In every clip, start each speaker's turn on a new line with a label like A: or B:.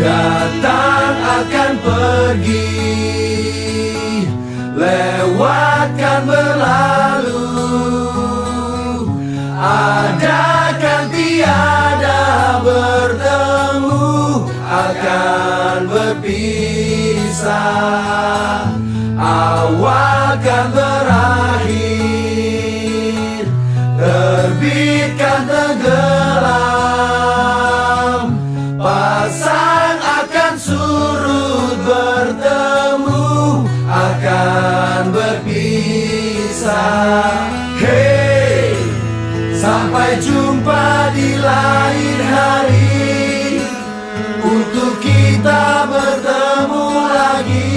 A: Datang akan pergi, lewatkan berlalu, ada kan tiada bertemu, akan berpisah. Awal kan berakhir, terbitkan tenggelam, pasang akan surut, bertemu akan berpisah. Hey, sampai jumpa di lain hari, untuk kita bertemu lagi.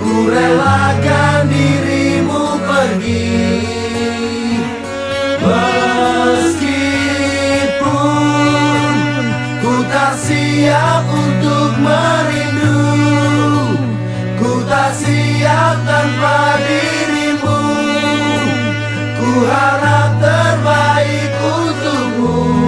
A: Ku relakan dirimu pergi, meskipun ku tak siap untuk merindu. Ku tak siap tanpa dirimu. Ku harap terbaik untukmu.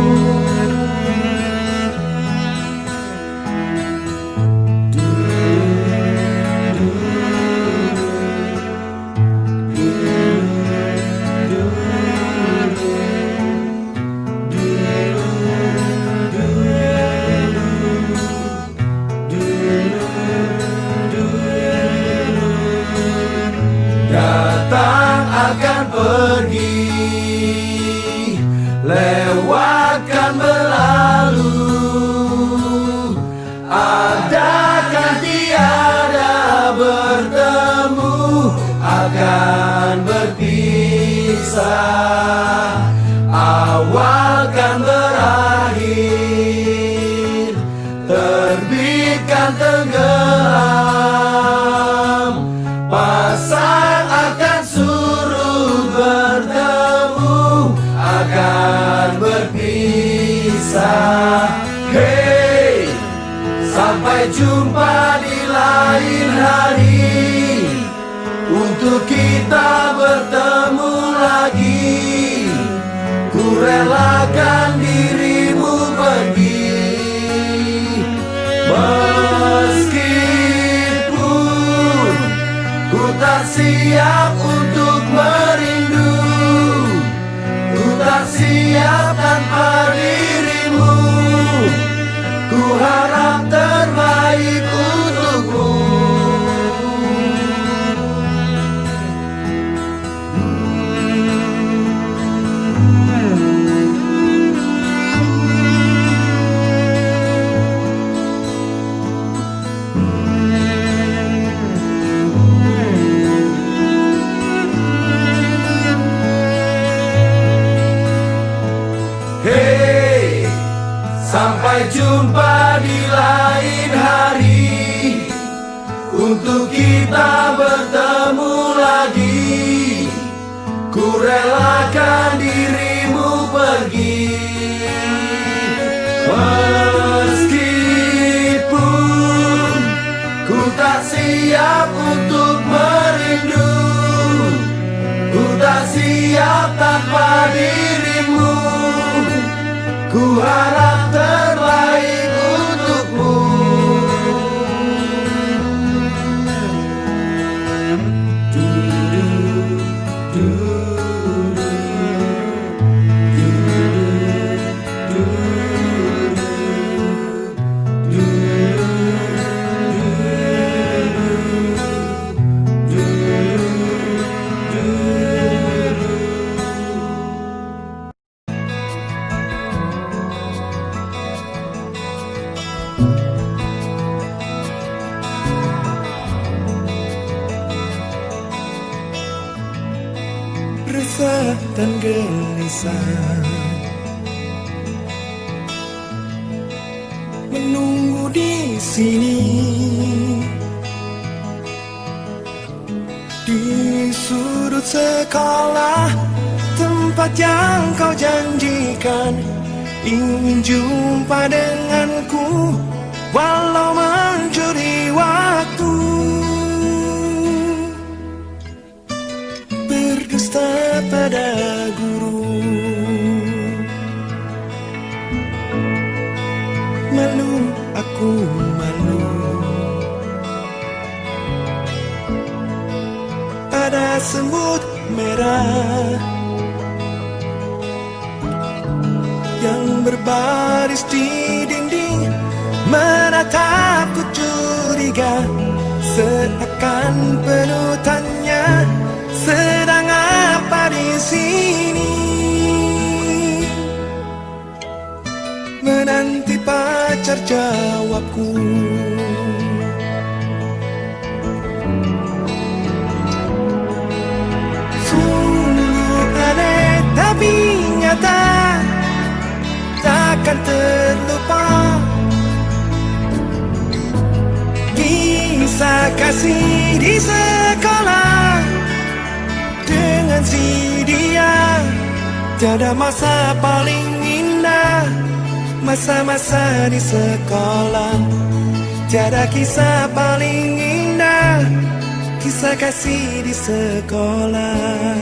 A: Datang akan pergi, lewatkan berlalu, adakan tiada bertemu, akan berpisah. Awal kan berakhir, terbitkan tenggelam, pasang akan surut, bertemu akan berpisah. Hey, sampai jumpa di lain hari, untuk kita bertemu lagi. Ku relakan dirimu pergi, meskipun ku tak siap untuk merindu. Ku tak siap tanpa dirimu. Ku harap terbaik untukmu. Hey, sampai jumpa di lain hari, untuk kita bertemu lagi. Ku relakan dirimu pergi, meskipun ku tak siap untuk merindu. Ku tak siap tanpa dirimu. Ku harap terbaik untukmu.
B: Resah dan gelisah menunggu di sini, di sudut sekolah, tempat yang kau janjikan. Ingin jumpa denganku, walau mencuri waktu. Berdusta pada guru, malu aku aku malu. Ada semut merah yang berbaris di dinding, menatapku curiga, seakan penuh tanya, sedang apa di sini? Menanti pacar jawabku. Sungguh aneh tapi nyata, takkan terlupa kisah kasih di sekolah dengan si dia. Tiada masa paling indah, masa-masa di sekolah. Tiada kisah paling indah, kisah kasih di sekolah.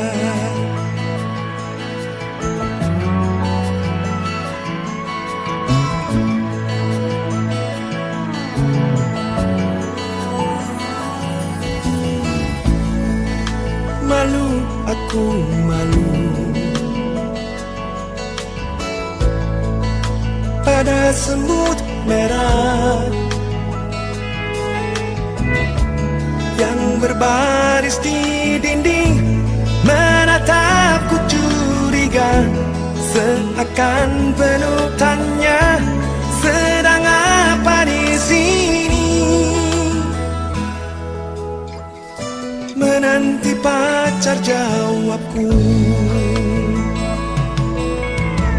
B: Malu, aku malu. Pada semut merah yang berbaris di dinding, menatapku curiga, seakan penuh tanya, sedang apa di sini? Menanti pacar jawabku.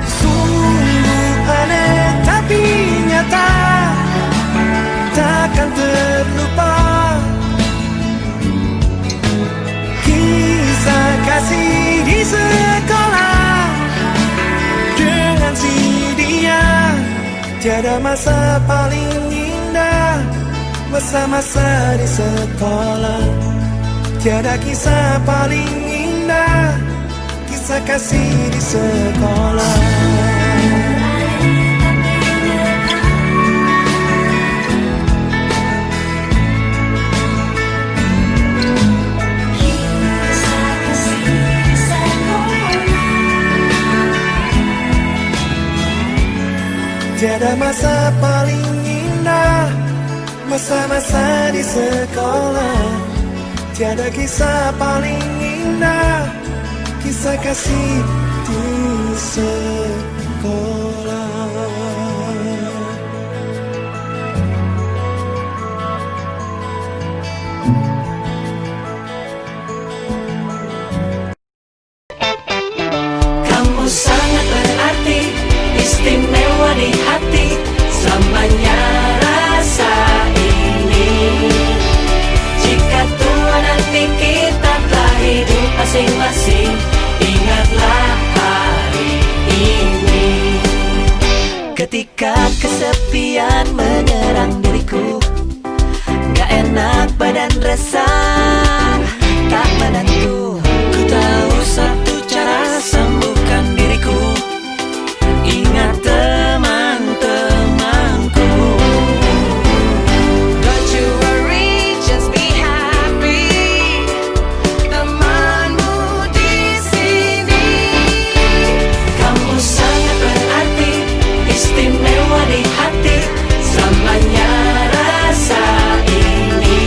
B: Sungguh aneh tapi nyata, takkan terlupa kisah kasih di sekolah dengan si dia. Tiada masa paling indah, masa-masa di sekolah. Tiada kisah paling indah, kisah kasih di sekolah. Tiada masa paling indah, masa-masa di sekolah. Tiada kisah paling indah, kisah kasih di sekolah.
C: Kamu sangat berarti, istimewa di hati, selamanya rasa ini. Jika tua nanti kita telah hidup masing-masing, ingatlah hari ini. Ketika kesepian menyerang diriku, gak enak badan resah, tak menentu. Ku tahu satu cara sembuhkan diriku, ingat teman-temanku. Don't you worry, just be happy. Temanmu di sini. Kamu sangat berarti, istimewa di hati, selamanya rasa ini.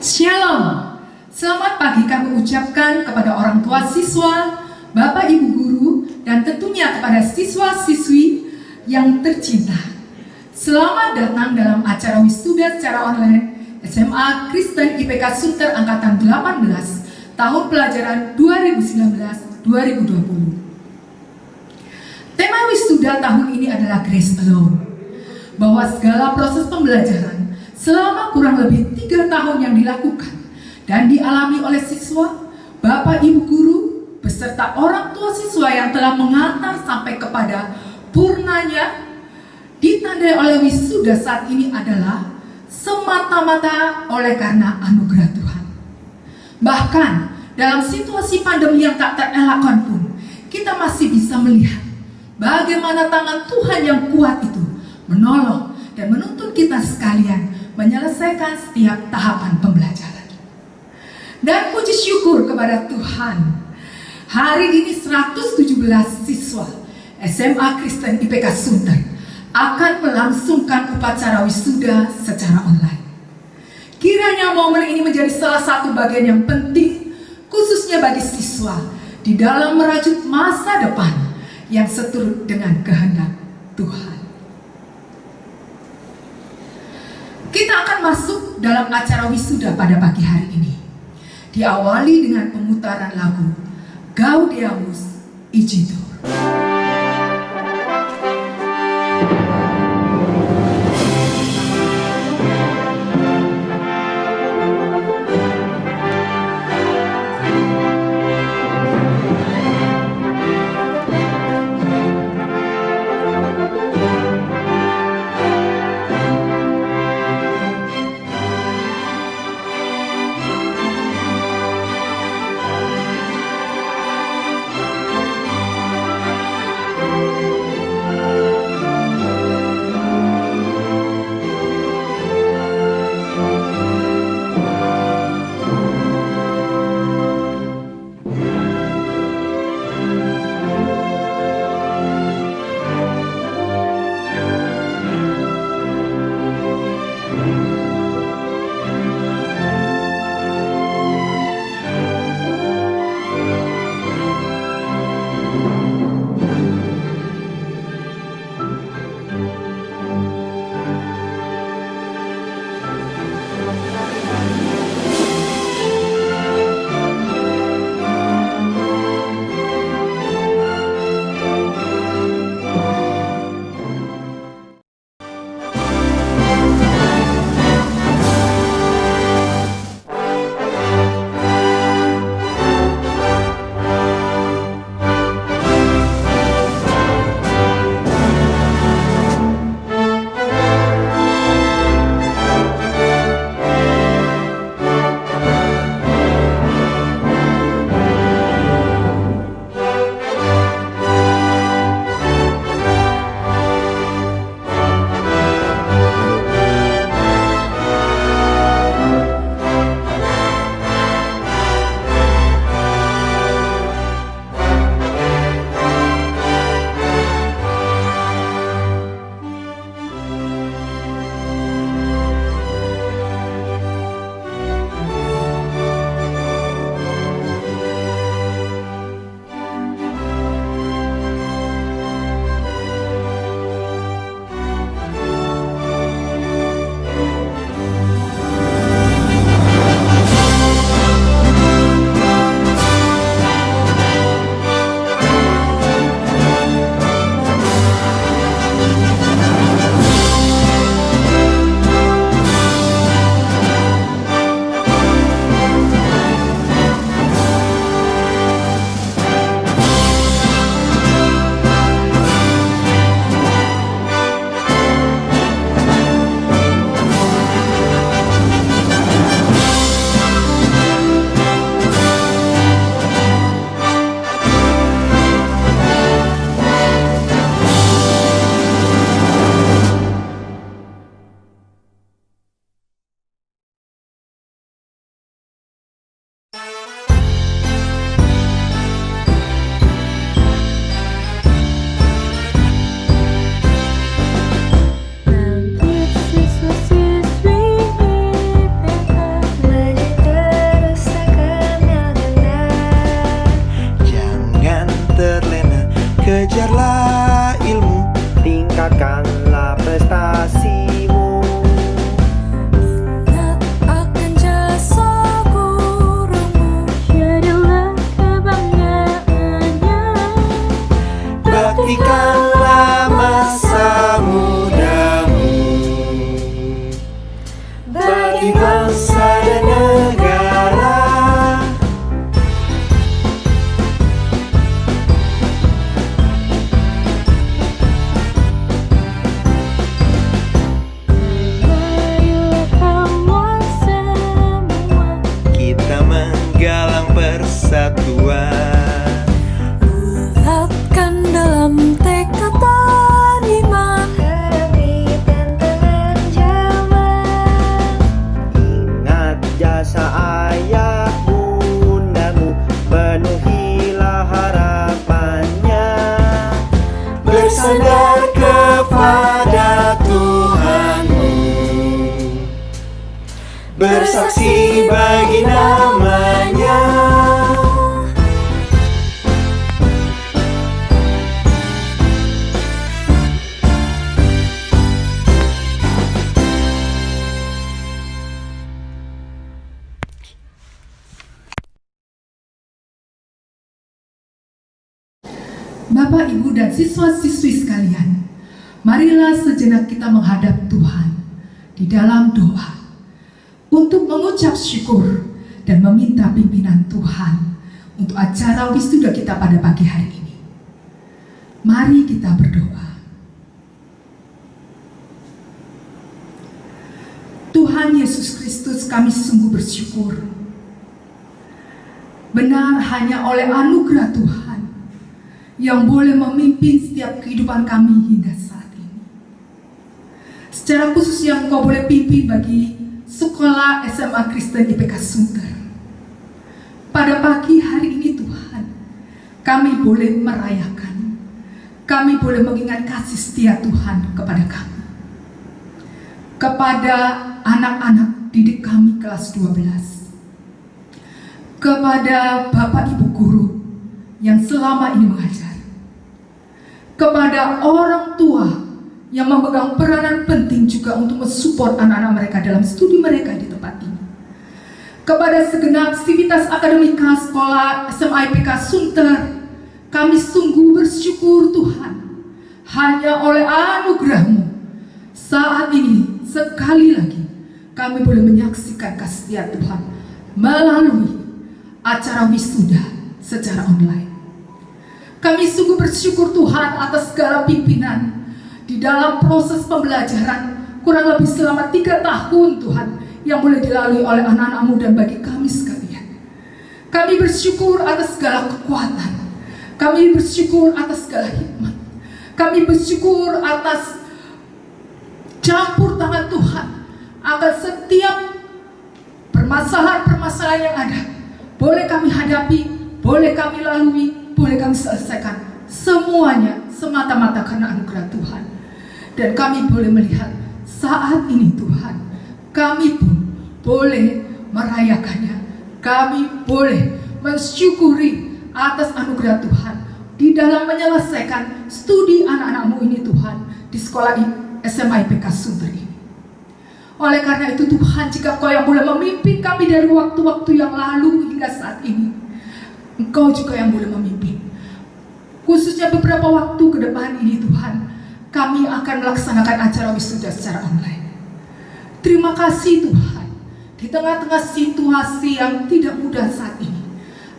D: Shalom, selamat pagi kami ucapkan kepada orang tua siswa, Bapak Ibu guru, dan tentunya kepada siswa-siswi yang tercinta. Selamat datang dalam acara wisuda secara online SMA Kristen IPK Sunter Angkatan 18 tahun pelajaran 2019-2020. Tema wisuda tahun ini adalah Grace Alone, bahwa segala proses pembelajaran selama kurang lebih 3 tahun yang dilakukan dan dialami oleh siswa, Bapak Ibu guru, beserta orang tua siswa yang telah mengantar sampai kepada purnanya, ditandai oleh wisuda saat ini adalah semata-mata oleh karena anugerah Tuhan. Bahkan dalam situasi pandemi yang tak terelakkan pun, kita masih bisa melihat bagaimana tangan Tuhan yang kuat itu menolong dan menuntun kita sekalian menyelesaikan setiap tahapan pembelajaran. Dan puji syukur kepada Tuhan, hari ini 117 siswa SMA Kristen IPK Sunter akan melangsungkan upacara wisuda secara online. Kiranya momen ini menjadi salah satu bagian yang penting, khususnya bagi siswa, di dalam merajut masa depan yang seturut dengan kehendak Tuhan. Kita akan masuk dalam acara wisuda pada pagi hari ini. Diawali dengan pemutaran lagu Gaudeamus Igitur.
B: bagi bangsa dan negara. Kita menggalang persatuan,
C: Bulatkan dalam tekad dan iman, hadapi tantangan zaman.
B: ingat jasa ayah bundamu, penuhilah harapannya, bersandar kepada Tuhanmu, bersaksi bagi namanya.
D: Bapak, Ibu, dan siswa-siswi sekalian, marilah sejenak kita menghadap Tuhan di dalam doa untuk mengucap syukur dan meminta pimpinan Tuhan untuk acara wisuda kita pada pagi hari ini. Mari kita berdoa. Tuhan Yesus Kristus, kami sungguh bersyukur. Benar hanya oleh anugerah Tuhan yang boleh memimpin setiap kehidupan kami hingga saat ini. Secara khusus yang Engkau boleh pimpin bagi sekolah SMA Kristen IPK Sunter. Pada pagi hari ini Tuhan, kami boleh merayakan, kami boleh mengingat kasih setia Tuhan kepada kami. Kepada anak-anak didik kami kelas 12. Kepada Bapak Ibu guru yang selama ini mengajar. Kepada orang tua yang memegang peranan penting juga untuk mensupport anak-anak mereka dalam studi mereka di tempat ini. Kepada segenap sivitas akademika sekolah SMA IPK Sunter, kami sungguh bersyukur Tuhan, hanya oleh anugerah-Mu saat ini sekali lagi kami boleh menyaksikan kasih Tuhan melalui acara wisuda secara online. Kami sungguh bersyukur Tuhan atas segala pimpinan di dalam proses pembelajaran kurang lebih selama 3 tahun Tuhan yang boleh dilalui oleh anak-anak-Mu dan bagi kami sekalian. Kami bersyukur atas segala kekuatan. Kami bersyukur atas segala hikmat. Kami bersyukur atas campur tangan Tuhan akan setiap permasalahan-permasalahan yang ada. Boleh kami hadapi, boleh kami lalui, boleh kami selesaikan. Semuanya semata-mata karena anugerah Tuhan. Dan kami boleh melihat saat ini Tuhan, kami pun boleh merayakannya. Kami boleh mensyukuri atas anugerah Tuhan di dalam menyelesaikan studi anak-anak-Mu ini Tuhan di sekolah SMA IPK Sunter ini. Oleh karena itu Tuhan, jika Engkau yang boleh memimpin kami dari waktu-waktu yang lalu hingga saat ini, Engkau juga yang boleh memimpin. Khususnya beberapa waktu ke depan ini Tuhan, kami akan melaksanakan acara wisuda secara online. Terima kasih Tuhan, di tengah-tengah situasi yang tidak mudah saat ini,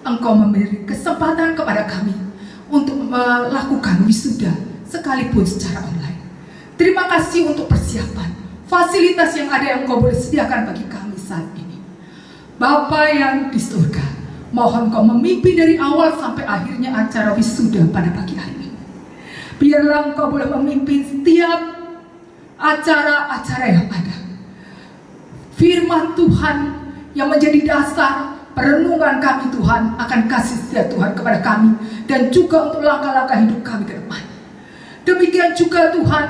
D: Engkau memberi kesempatan kepada kami untuk melakukan wisuda sekalipun secara online. Terima kasih untuk persiapan fasilitas yang ada yang Engkau boleh sediakan bagi kami saat ini. Bapa yang di surga, mohon Kau memimpin dari awal sampai akhirnya acara wisuda pada pagi hari ini. Biarlah Engkau boleh memimpin setiap acara-acara yang ada. Firman Tuhan yang menjadi dasar perenungan kami Tuhan akan kasih setia Tuhan kepada kami dan juga untuk langkah-langkah hidup kami ke depan. Demikian juga Tuhan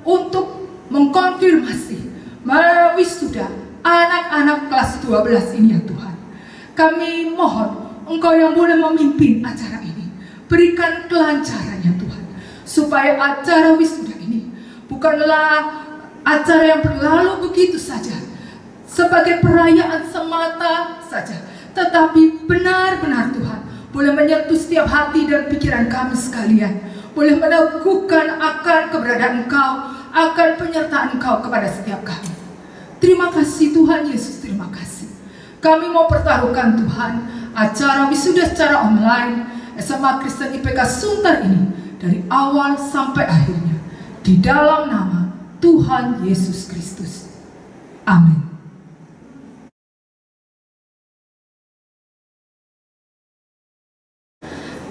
D: untuk mengkonfirmasi wisuda anak-anak kelas 12 ini ya Tuhan. Kami mohon Engkau yang boleh memimpin acara ini, berikan kelancaran ya Tuhan, supaya acara wisuda ini bukanlah acara yang berlalu begitu saja sebagai perayaan semata saja, tetapi benar-benar Tuhan boleh menyentuh setiap hati dan pikiran kami sekalian, boleh meneguhkan akan keberadaan Engkau, akan penyertaan Engkau kepada setiap kami. Terima kasih Tuhan Yesus, terima kasih. Kami mau pertaruhkan Tuhan acara wisuda secara online SMA Kristen IPK Sunter ini dari awal sampai akhirnya di dalam nama Tuhan Yesus Kristus. Amin.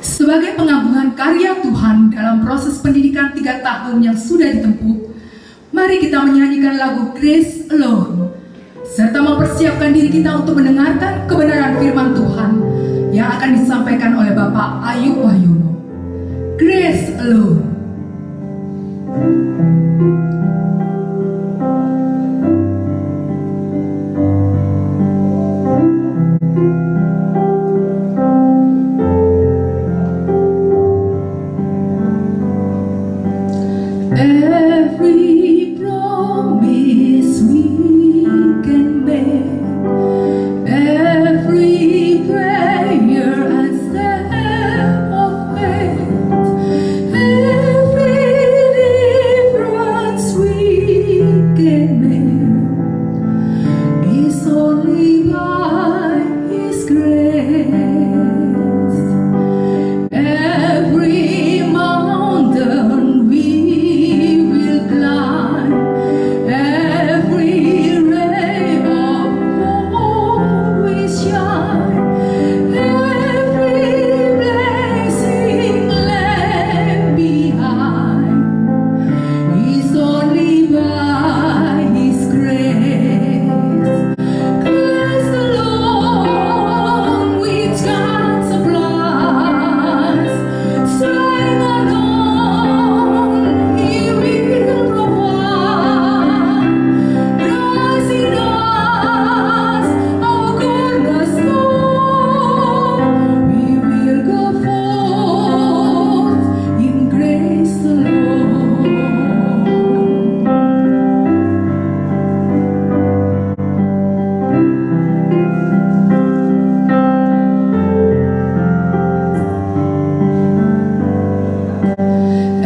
D: Sebagai penggabungan karya Tuhan dalam proses pendidikan 3 tahun yang sudah ditempuh, mari kita menyanyikan lagu Grace Alone, serta mempersiapkan diri kita untuk mendengarkan kebenaran firman Tuhan yang akan disampaikan oleh Bapak Ayub Wahyono. Grace Alone. Every promise we can make, every prayer and step of faith, every difference we can make is only by His grace. Every mountain we will climb, every ray of hope we shine, every blessing left behind is only by His grace. Grace alone which God supplies, strength alone He will provide. Christ in us, our cornerstone, we will go forth in grace alone.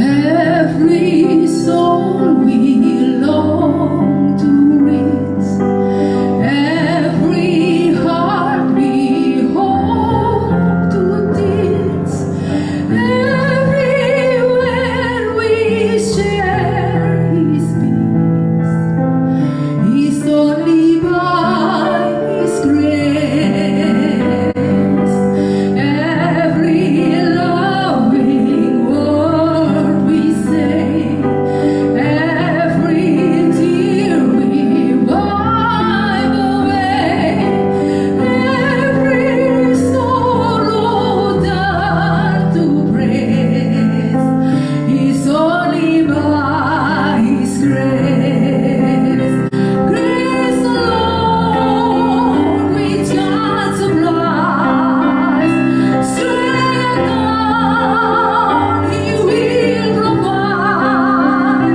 D: Every soul we long to reach, every heart we hope to teach, everywhere we share His peace is only by His grace. Every loving word we say, every tear we wipe away, every sorrow done to praise is only by His grace. Grace alone which God supplies, strength alone He will provide.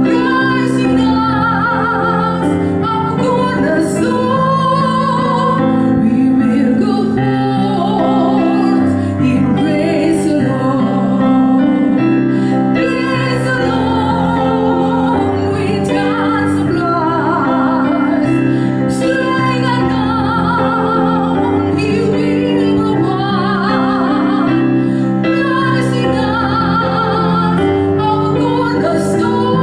D: Christ in us, our cornerstone, we will go forth in grace alone. Grace alone which God supplies, strength alone He will provide. Christ in us, our cornerstone,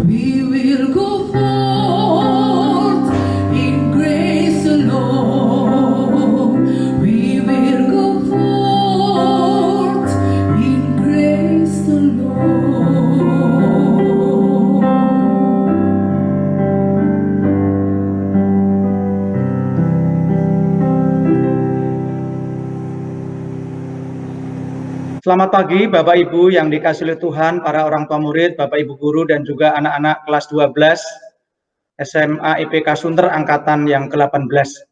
D: we will go forth in grace alone. We will go forth in grace alone.
E: Selamat pagi Bapak Ibu yang dikasihi oleh Tuhan, para orang tua murid, Bapak Ibu guru dan juga anak-anak kelas 12 SMA IPK Sunter angkatan yang ke-18.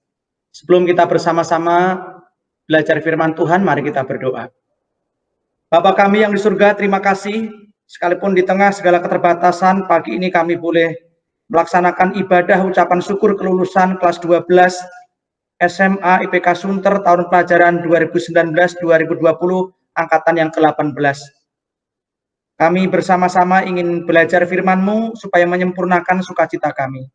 E: Sebelum kita bersama-sama belajar firman Tuhan, mari kita berdoa. Bapa kami yang di surga, terima kasih sekalipun di tengah segala keterbatasan, pagi ini kami boleh melaksanakan ibadah ucapan syukur kelulusan kelas 12 SMA IPK Sunter tahun pelajaran 2019-2020 angkatan yang ke-18. Kami bersama-sama ingin belajar firman-Mu supaya menyempurnakan sukacita kami.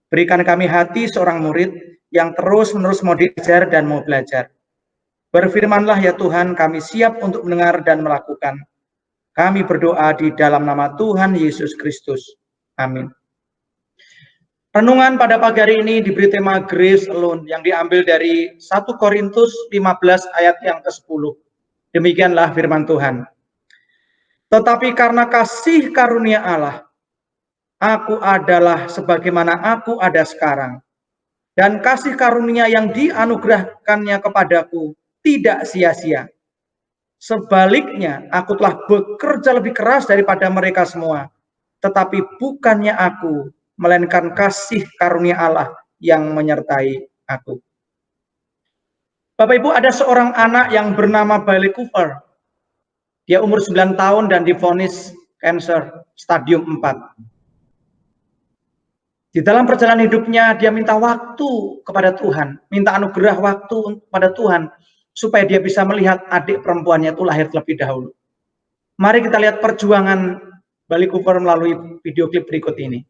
E: Berikan kami hati seorang murid yang terus-menerus mau diajar dan mau belajar. Berfirmanlah ya Tuhan, kami siap untuk mendengar dan melakukan. Kami berdoa di dalam nama Tuhan Yesus Kristus. Amin. Renungan pada pagi hari ini diberi tema Grace Alone yang diambil dari 1 Korintus 15 ayat yang ke-10. Demikianlah firman Tuhan. Tetapi karena kasih karunia Allah, aku adalah sebagaimana aku ada sekarang. Dan kasih karunia yang dianugerahkannya kepadaku tidak sia-sia. Sebaliknya, aku telah bekerja lebih keras daripada mereka semua. Tetapi bukannya aku, melainkan kasih karunia Allah yang menyertai aku. Bapak Ibu, ada seorang anak yang bernama Bailey Cooper. Dia umur 9 tahun dan divonis kanker stadium 4. Di dalam perjalanan hidupnya, dia minta waktu kepada Tuhan, minta anugerah waktu kepada Tuhan, supaya dia bisa melihat adik perempuannya itu lahir terlebih dahulu. Mari kita lihat perjuangan Bailey Cooper melalui video klip berikut ini.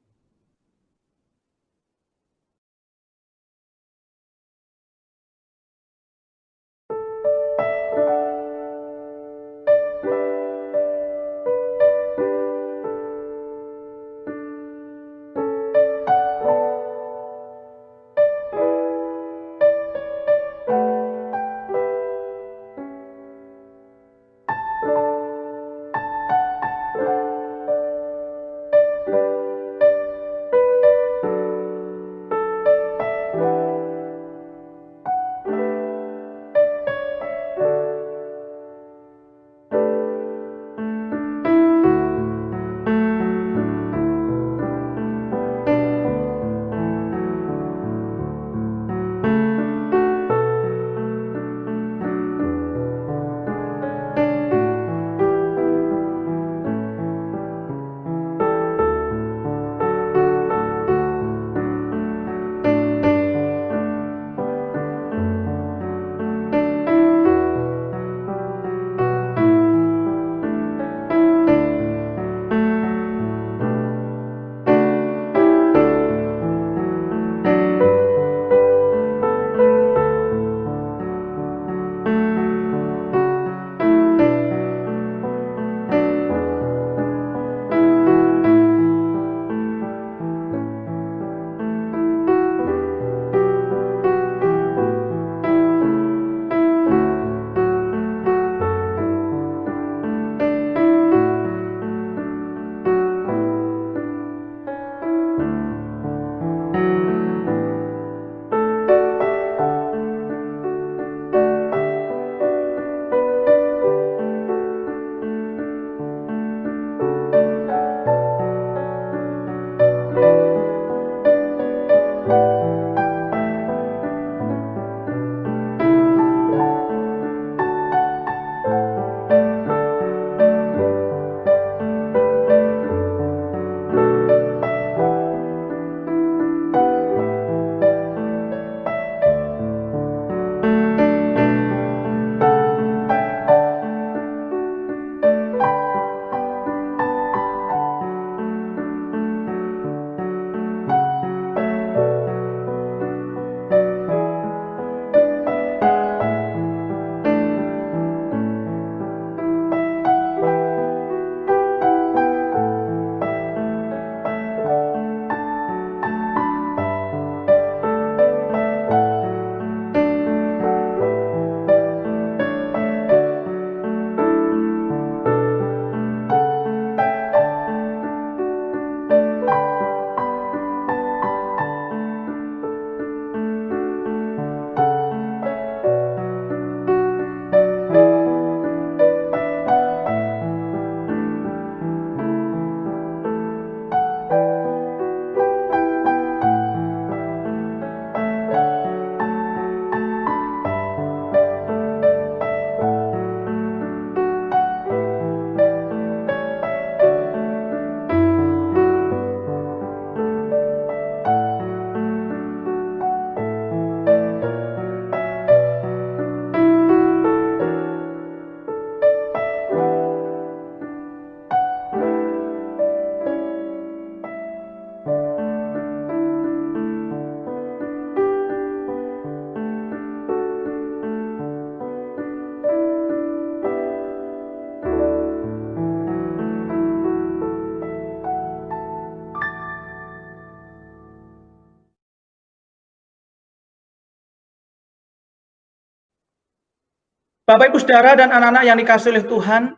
E: Bapak Ibu Saudara dan anak-anak yang dikasihi oleh Tuhan,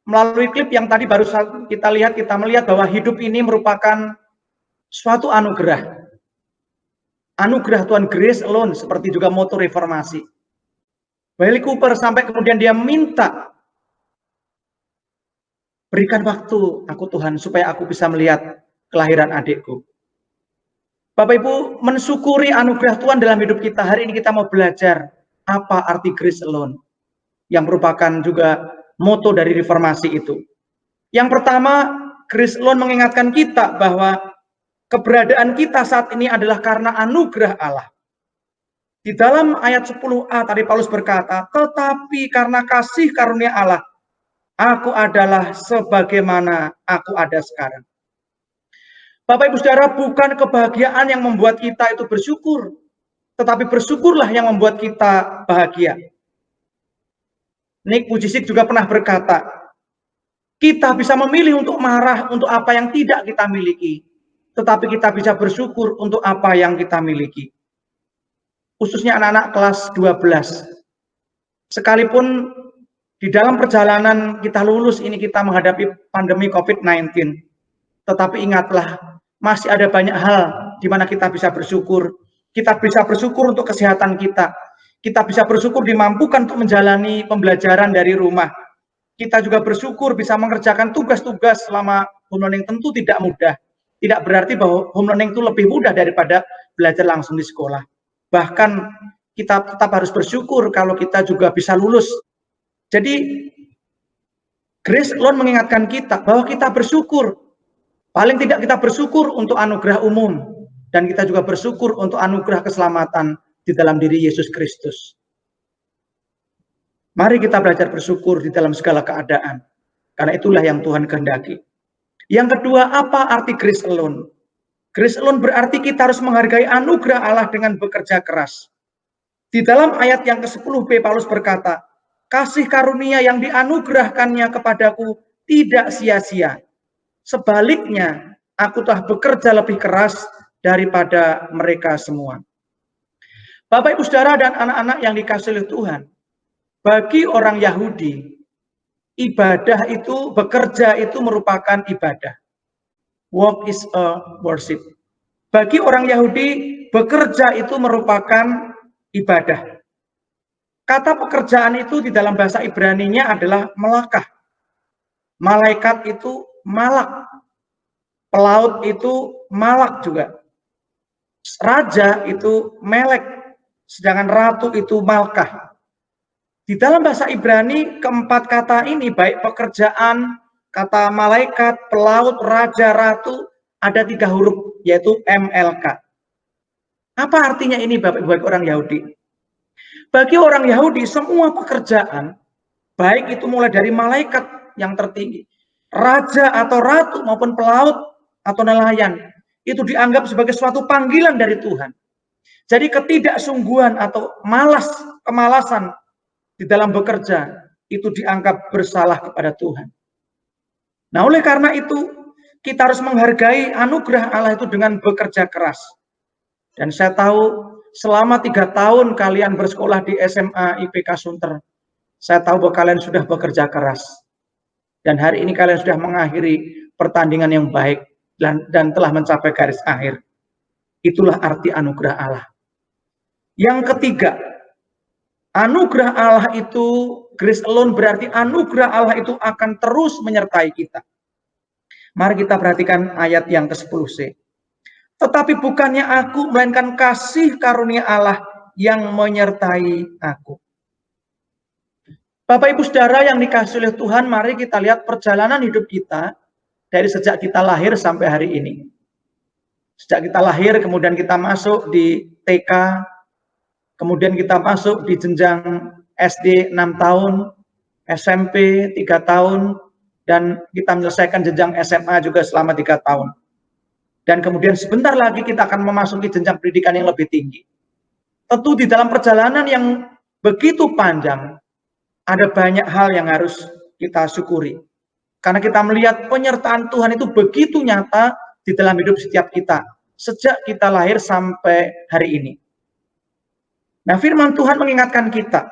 E: melalui klip yang tadi baru kita lihat, kita melihat bahwa hidup ini merupakan suatu anugerah. Anugerah Tuhan, grace alone, seperti juga moto reformasi. Bradley Cooper sampai kemudian dia minta, berikan waktu aku Tuhan supaya aku bisa melihat kelahiran adikku. Bapak Ibu, mensyukuri anugerah Tuhan dalam hidup kita. Hari ini kita mau belajar apa arti grace alone, yang merupakan juga moto dari reformasi itu. Yang pertama, grace alone mengingatkan kita bahwa keberadaan kita saat ini adalah karena anugerah Allah. Di dalam ayat 10a tadi Paulus berkata, tetapi karena kasih karunia Allah, aku adalah sebagaimana aku ada sekarang. Bapak Ibu Saudara, bukan kebahagiaan yang membuat kita itu bersyukur, tetapi bersyukurlah yang membuat kita bahagia. Nick Vujicic juga pernah berkata, kita bisa memilih untuk marah untuk apa yang tidak kita miliki, tetapi kita bisa bersyukur untuk apa yang kita miliki. Khususnya anak-anak kelas 12. Sekalipun di dalam perjalanan kita lulus ini kita menghadapi pandemi COVID-19, tetapi ingatlah, masih ada banyak hal di mana kita bisa bersyukur. Kita bisa bersyukur untuk kesehatan kita. Kita bisa bersyukur dimampukan untuk menjalani pembelajaran dari rumah. Kita juga bersyukur bisa mengerjakan tugas-tugas selama home learning, tentu tidak mudah. Tidak berarti bahwa home learning itu lebih mudah daripada belajar langsung di sekolah. Bahkan kita tetap harus bersyukur kalau kita juga bisa lulus. Jadi grace alone mengingatkan kita bahwa kita bersyukur. Paling tidak kita bersyukur untuk anugerah umum, dan kita juga bersyukur untuk anugerah keselamatan di dalam diri Yesus Kristus. Mari kita belajar bersyukur di dalam segala keadaan, karena itulah yang Tuhan kehendaki. Yang kedua, apa arti grace alone? Grace alone berarti kita harus menghargai anugerah Allah dengan bekerja keras. Di dalam ayat yang ke-10b Paulus berkata, kasih karunia yang dianugerahkannya kepadaku tidak sia-sia. Sebaliknya, aku telah bekerja lebih keras daripada mereka semua. Bapak Ibu Saudara dan anak-anak yang dikasihi oleh Tuhan, bagi orang Yahudi, ibadah itu, bekerja itu merupakan ibadah. Work is a worship. Bagi orang Yahudi, bekerja itu merupakan ibadah. Kata pekerjaan itu di dalam bahasa Ibrani-nya adalah melakah. Malaikat itu malak, pelaut itu malak juga, raja itu melek, sedangkan ratu itu malkah. Di dalam bahasa Ibrani, keempat kata ini, baik pekerjaan, kata malaikat, pelaut, raja, ratu, ada 3 huruf, yaitu MLK. Apa artinya ini Bapak Ibu bagi orang Yahudi? Bagi orang Yahudi, semua pekerjaan, baik itu mulai dari malaikat yang tertinggi, raja atau ratu maupun pelaut atau nelayan, itu dianggap sebagai suatu panggilan dari Tuhan. Jadi ketidaksungguhan atau kemalasan di dalam bekerja itu dianggap bersalah kepada Tuhan. Nah, oleh karena itu kita harus menghargai anugerah Allah itu dengan bekerja keras. Dan saya tahu selama 3 tahun kalian bersekolah di SMA IPK Sunter, saya tahu bahwa kalian sudah bekerja keras. Dan hari ini kalian sudah mengakhiri pertandingan yang baik dan telah mencapai garis akhir. Itulah arti anugerah Allah. Yang ketiga, anugerah Allah itu, grace alone berarti anugerah Allah itu akan terus menyertai kita. Mari kita perhatikan ayat yang ke-10c. Tetapi bukannya aku, melainkan kasih karunia Allah yang menyertai aku. Bapak Ibu Saudara yang dikasihi oleh Tuhan, mari kita lihat perjalanan hidup kita dari sejak kita lahir sampai hari ini. Sejak kita lahir, kemudian kita masuk di TK, kemudian kita masuk di jenjang SD 6 tahun, SMP 3 tahun, dan kita menyelesaikan jenjang SMA juga selama 3 tahun. Dan kemudian sebentar lagi kita akan memasuki jenjang pendidikan yang lebih tinggi. Tentu di dalam perjalanan yang begitu panjang, ada banyak hal yang harus kita syukuri. Karena kita melihat penyertaan Tuhan itu begitu nyata di dalam hidup setiap kita, sejak kita lahir sampai hari ini. Nah, firman Tuhan mengingatkan kita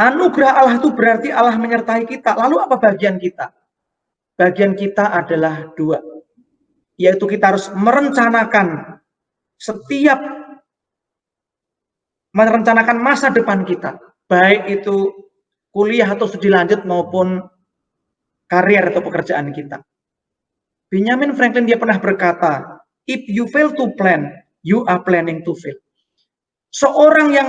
E: Anugerah Allah itu berarti Allah menyertai kita. Lalu apa bagian kita? Bagian kita adalah dua, yaitu kita harus merencanakan masa depan kita, baik itu kuliah atau studi lanjut maupun karier atau pekerjaan kita. Benjamin Franklin dia pernah berkata, if you fail to plan, you are planning to fail. Seorang yang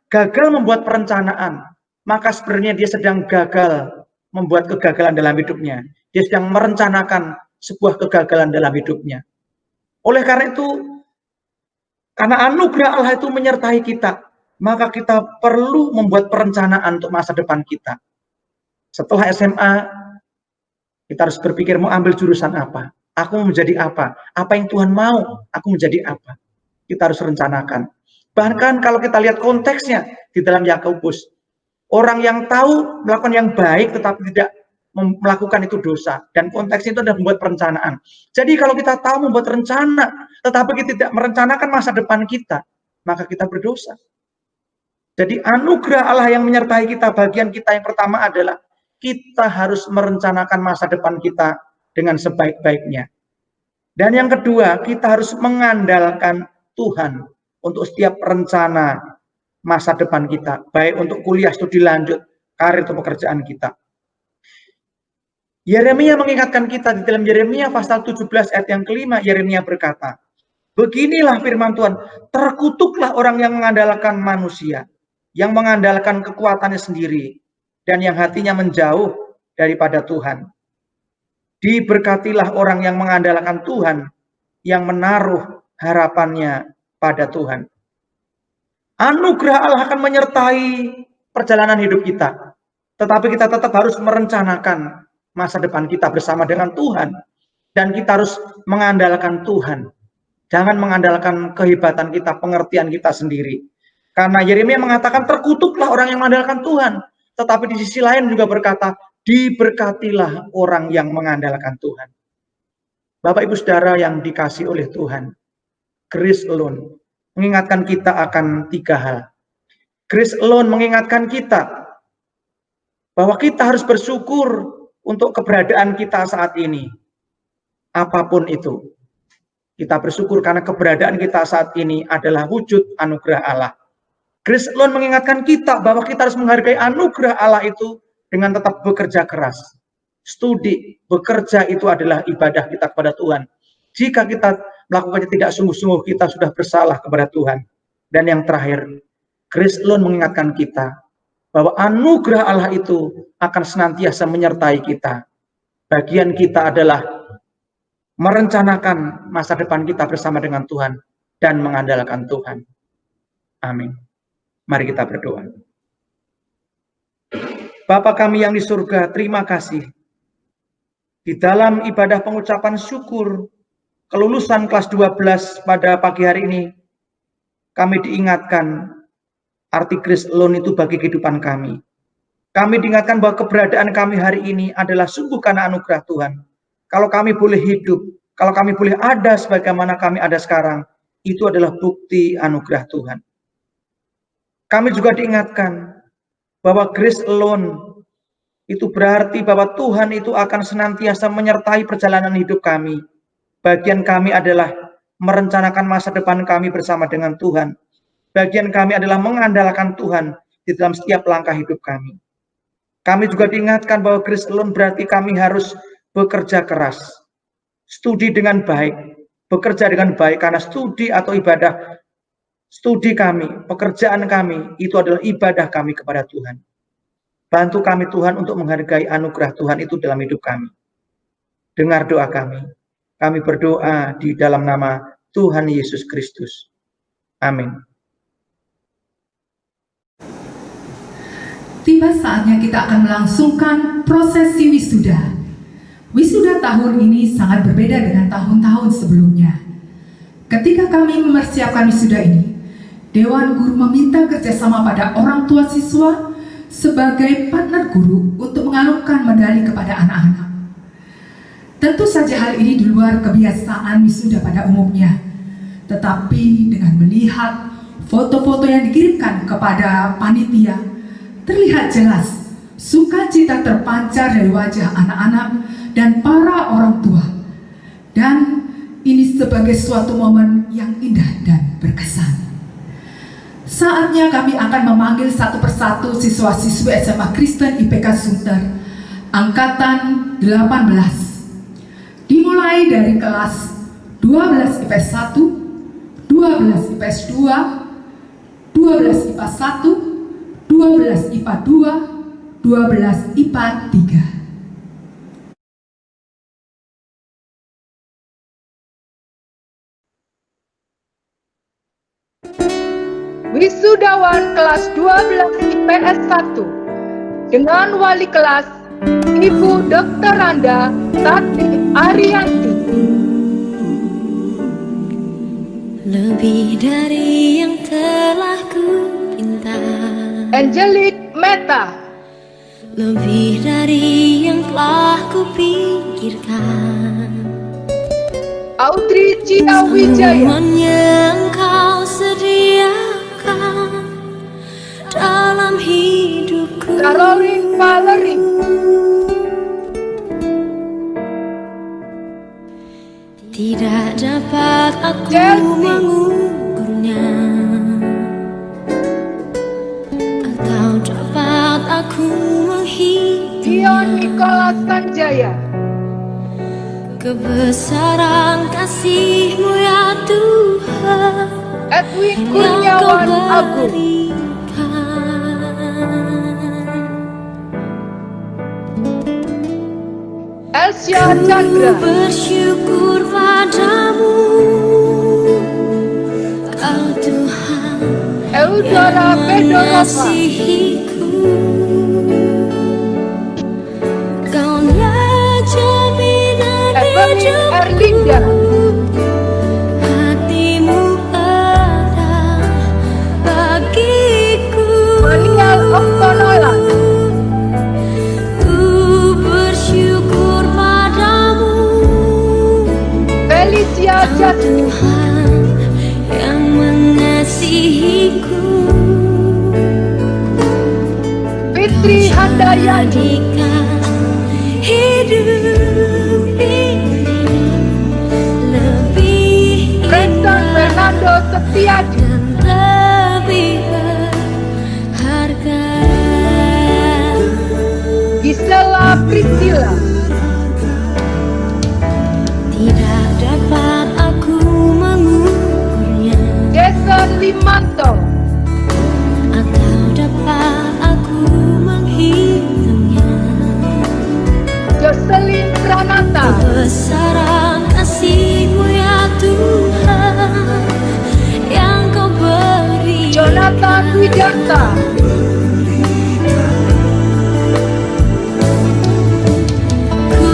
E: gagal membuat perencanaan, maka sebenarnya dia sedang gagal membuat kegagalan dalam hidupnya. Dia sedang merencanakan sebuah kegagalan dalam hidupnya. Oleh karena itu, karena anugerah Allah itu menyertai kita, maka kita perlu membuat perencanaan untuk masa depan kita. Setelah SMA, kita harus berpikir mau ambil jurusan apa, aku mau menjadi apa yang Tuhan mau, aku menjadi apa. Kita harus rencanakan. Bahkan kalau kita lihat konteksnya di dalam Yakobus, orang yang tahu melakukan yang baik tetapi tidak melakukan itu dosa, dan konteksnya itu adalah membuat perencanaan. Jadi kalau kita tahu membuat rencana tetapi kita tidak merencanakan masa depan kita, maka kita berdosa. Jadi anugerah Allah yang menyertai kita, bagian kita yang pertama adalah kita harus merencanakan masa depan kita dengan sebaik-baiknya. Dan yang kedua, kita harus mengandalkan Tuhan untuk setiap rencana masa depan kita, baik untuk kuliah, studi lanjut, karir atau pekerjaan kita. Yeremia mengingatkan kita di dalam Yeremia pasal 17 ayat yang kelima. Yeremia berkata, beginilah firman Tuhan, terkutuklah orang yang mengandalkan manusia, yang mengandalkan kekuatannya sendiri, dan yang hatinya menjauh daripada Tuhan. Diberkatilah orang yang mengandalkan Tuhan, yang menaruh harapannya pada Tuhan. Anugerah Allah akan menyertai perjalanan hidup kita, tetapi kita tetap harus merencanakan masa depan kita bersama dengan Tuhan, dan kita harus mengandalkan Tuhan. Jangan mengandalkan kehebatan kita, pengertian kita sendiri. Karena Yeremia mengatakan terkutuklah orang yang mengandalkan Tuhan, tetapi di sisi lain juga berkata diberkatilah orang yang mengandalkan Tuhan. Bapak Ibu Saudara yang dikasih oleh Tuhan, Grace Alone mengingatkan kita akan 3 hal. Grace Alone mengingatkan kita bahwa kita harus bersyukur untuk keberadaan kita saat ini. Apapun itu, kita bersyukur karena keberadaan kita saat ini adalah wujud anugerah Allah. Grace Alone mengingatkan kita bahwa kita harus menghargai anugerah Allah itu dengan tetap bekerja keras. Studi, bekerja itu adalah ibadah kita kepada Tuhan. Jika kita melakukannya tidak sungguh-sungguh, kita sudah bersalah kepada Tuhan. Dan yang terakhir, Grace Alone mengingatkan kita bahwa anugerah Allah itu akan senantiasa menyertai kita. Bagian kita adalah merencanakan masa depan kita bersama dengan Tuhan dan mengandalkan Tuhan. Amin. Mari kita berdoa. Bapa kami yang di surga, terima kasih. Di dalam ibadah pengucapan syukur kelulusan kelas 12 pada pagi hari ini, kami diingatkan arti Grace Alone itu bagi kehidupan kami. Kami diingatkan bahwa keberadaan kami hari ini adalah sungguh karena anugerah Tuhan. Kalau kami boleh hidup, kalau kami boleh ada sebagaimana kami ada sekarang, itu adalah bukti anugerah Tuhan. Kami juga diingatkan bahwa Grace Alone itu berarti bahwa Tuhan itu akan senantiasa menyertai perjalanan hidup kami. Bagian kami adalah merencanakan masa depan kami bersama dengan Tuhan. Bagian kami adalah mengandalkan Tuhan di dalam setiap langkah hidup kami. Kami juga diingatkan bahwa Grace Alone berarti kami harus bekerja keras. Studi dengan baik, bekerja dengan baik, karena studi atau ibadah, studi kami, pekerjaan kami, itu adalah ibadah kami kepada Tuhan. Bantu kami Tuhan untuk menghargai anugerah Tuhan itu dalam hidup kami. Dengar doa kami. Kami berdoa di dalam nama Tuhan Yesus Kristus. Amin.
D: Tiba saatnya kita akan melangsungkan prosesi wisuda. Wisuda tahun ini sangat berbeda dengan tahun-tahun sebelumnya. Ketika kami mempersiapkan wisuda ini, Dewan Guru meminta kerjasama pada orang tua siswa sebagai partner guru untuk mengalungkan medali kepada anak-anak. Tentu saja hal ini di luar kebiasaan wisuda pada umumnya. Tetapi dengan melihat foto-foto yang dikirimkan kepada panitia, terlihat jelas sukacita terpancar dari wajah anak-anak dan para orang tua. Dan ini sebagai suatu momen yang indah dan berkesan. Saatnya kami akan memanggil satu persatu siswa-siswi SMA Kristen IPK Sunter angkatan 18. Dimulai dari kelas 12 IPS 1, 12 IPS 2, 12 IPA 1, 12 IPA 2, 12 IPA 3.
F: Wisudawan kelas 12 IPS 1 dengan wali kelas Ibu Dr. Randa Tati Arianti.
G: Lebih dari yang telah ku pinta,
F: Angelic Meta.
G: lebih dari yang telah ku pikirkan.
F: Audrey Cia Wijaya.
G: Semuanya engkau sediakan dalam hidupku.
F: Caroline Valerie.
G: Tidak dapat aku
F: Chelsea.
G: mengugurnya, atau dapat aku
F: Dion
G: menghitungnya.
F: Nicholas Sanjaya.
G: Kebesaran kasih-Mu ya Tuhan,
F: Edwin
G: yang
F: Kurniawan
G: Kau
F: Agung.
G: berikan.
F: Elsia
G: Ku
F: Chandra.
G: bersyukur padamu, Kau Tuhan
F: Eudora
G: yang
F: Bedorova.
G: mengasihiku. Kau-Nya jaminan
F: Evelyn
G: hidupku.
F: Erlinda.
G: Hati-Mu ada bagiku.
F: Manial Oktonola.
G: Ku bersyukur padamu,
F: Felicia
G: Kau
F: Jasmine.
G: Tuhan yang mengasihiku.
F: Fitri Handayani.
G: Jadikan hidup ini lebih
F: Preston
G: indah
F: Fernando Setiadi.
G: dan lebih berharga.
F: Gisela Priscilla.
G: Tidak dapat aku mengukurnya,
F: Jason Limanto.
G: atau dapat aku menghitungnya.
F: Jocelyn Pranata.
G: Kebesaran kasih-Mu ya Tuhan, yang Kau beri.
F: Jonathan Widanta.
G: Ku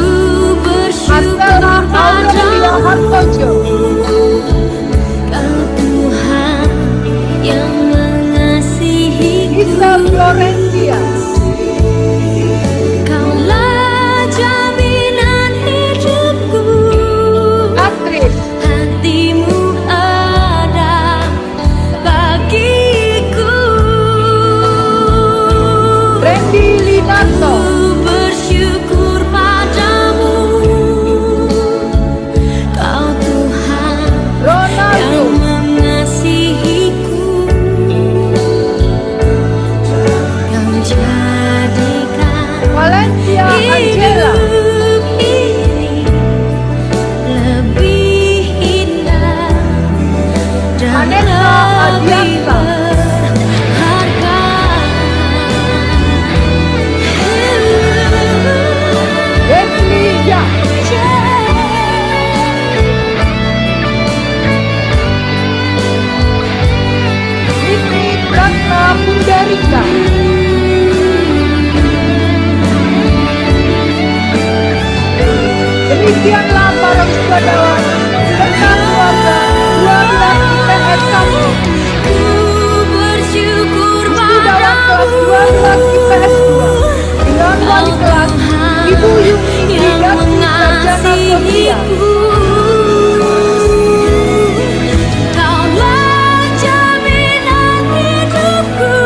G: bersyukur
F: Marcella Aurelia
G: padamu,
F: Hartojo.
G: Kau Tuhan yang mengasihiku.
F: Lisa Florencia.
G: Kaulah jaminan hidupku.
F: Atris.
G: Hati-Mu ada bagiku.
F: Randy Linanto.
G: Ku bersyukur padamu, Kau Tuhan
F: Ronaldo.
G: yang mengasihiku. Kau jadikan
F: Valencia Angela.
G: hidup ini lebih indah dan
F: Vanessa
G: lebih
F: Adianta.
G: berharga.
F: Leslie Yang. Siti Pratna Pundarika. Demikianlah para wisudawan serta keluarga 12 IPS 1.
G: Ku bersyukur
F: Wisudawan kelas
G: padamu,
F: 12 IPS 2 dengan wali kelas Ibu Yuni
G: yang
F: Didati Sarjana Sosial.
G: mengasihiku. Kaulah jaminan hidupku.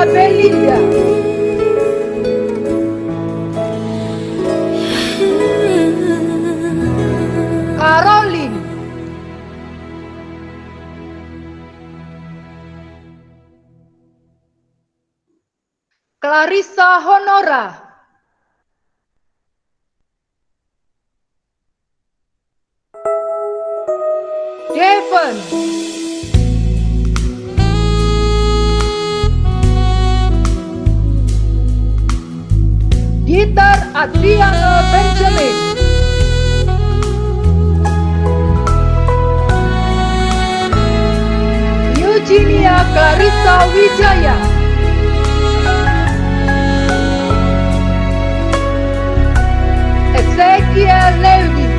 F: Ella Belinda, Caroline, Clarissa Honora, Devon, Dieter Adriano Benjamin, Eugenia Clarissa Wijaya, Ezekiel Lewi,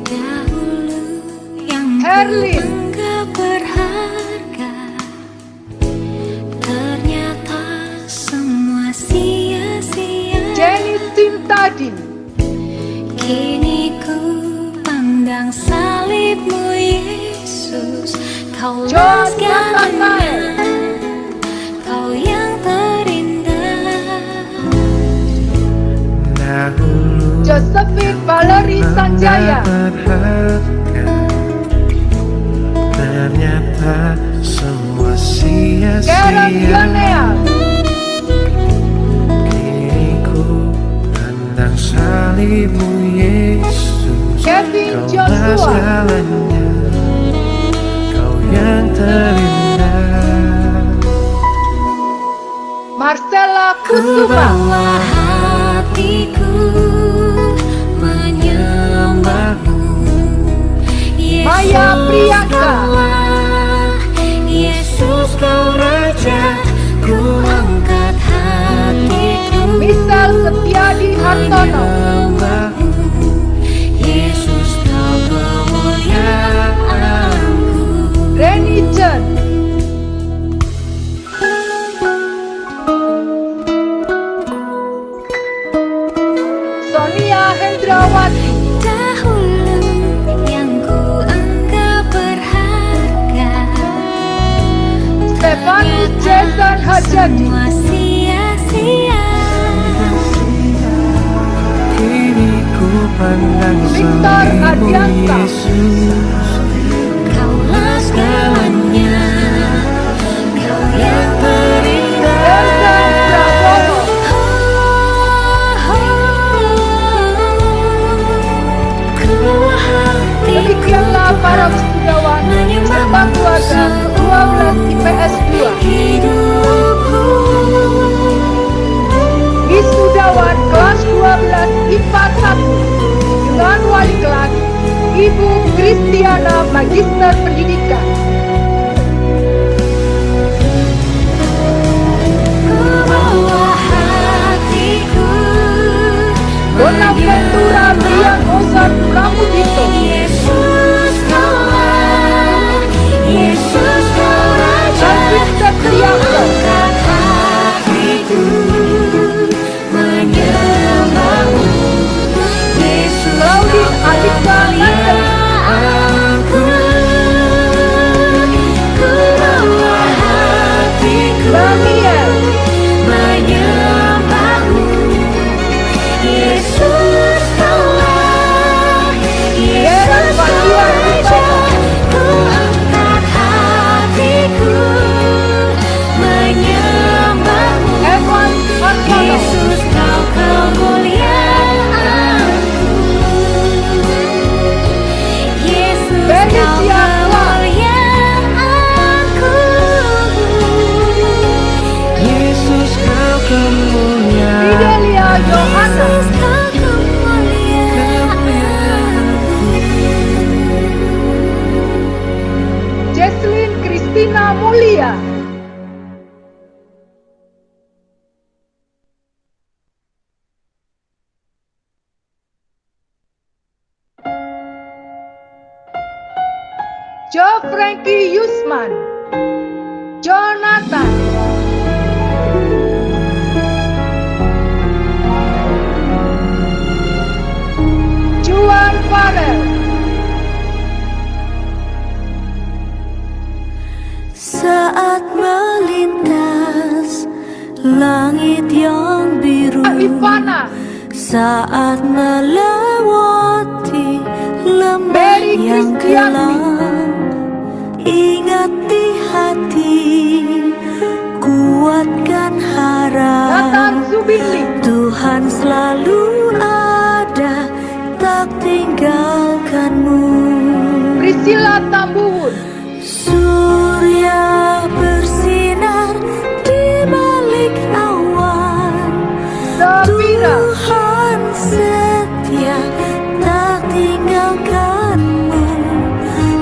G: Dahulu yang
F: Herlin,
G: enggak berharga, ternyata semua sia-sia.
F: Jenny Tintadi,
G: Kini ku pandang salibmu Yesus, kau
F: John
G: segalanya,
F: Nathanael,
G: kau yang terindah.
B: Dahulu
F: Josephine Valerie Sanjaya,
B: berharga, ternyata semua
F: Karen
B: sia-sia.
F: Yoneal,
B: Kini ku pandang salibmu Yesus,
F: Kevin
B: Kaulah
F: Joshua,
B: segalanya, Kau yang terindah.
F: Marcella
G: Ku
F: Kusuma,
G: bawa hatiku menyembahmu, Yesus
F: Maya Priyanka,
G: kaulah, Yesus kau Raja, ku angkat hatiku
F: Michelle Setiadi Hartono,
G: menyembahmu, Yesus kau kemuliaanku.
F: Reni Chen, Sonia Hendrawati,
G: Dahulu yang ku anggap berharga,
F: Stefanus Jason Hajadi,
G: semua sia-sia.
B: Kini ku pandang
F: Victor
B: salibmu
F: Adianta,
B: Yesus,
G: Kaulah segalanya, kau yang terindah.
F: Elsa Prabowo,
G: Ku bawa hatiku
F: demikianlah para wisudawan serta keluarga 12 IPS 2.
G: hidupku.
F: Wisudawan kelas 12 IPA 1 dengan wali kelas Ibu Kristiana Magister Pendidikan.
G: Ku bawa hatiku
F: Bonaventura Brian Ozon Pramudito,
G: Yesus kaulah, Yesus kau Raja,
F: Alvin Trianto,
G: angkat hatiku menyembahmu, Yesus
F: Claudine Adhika Nandem,
G: aku. Ku bawa hatiku
F: Daniel,
G: menyembahmu, Yesus kaulah, Yesus kau Raja, ku angkat hatiku menyembahmu,
F: Evan Hartono,
G: Yesus kau kemuliaanku, Yesus kau
F: Felicia
G: kemuliaanku,
B: Yesus kau kemuliaan.
F: Fidelia Yohana,
G: Yesus kau kemuliaanku.
F: Jesslyn Christina Mulia, Joe Frankie Yusman, Jonathan, Juan Farel,
G: saat melewati lembah
F: Mary
G: yang
F: Kristianti.
G: gelap. Ingat di hati, kuatkan harap.
F: Nathan Subili,
G: Tuhan selalu ada, tak tinggalkanmu.
F: Priscilla Tambuhun,
G: Surya bersinar di balik awan.
F: Safira,
G: Tuhan setia, tak tinggalkanmu.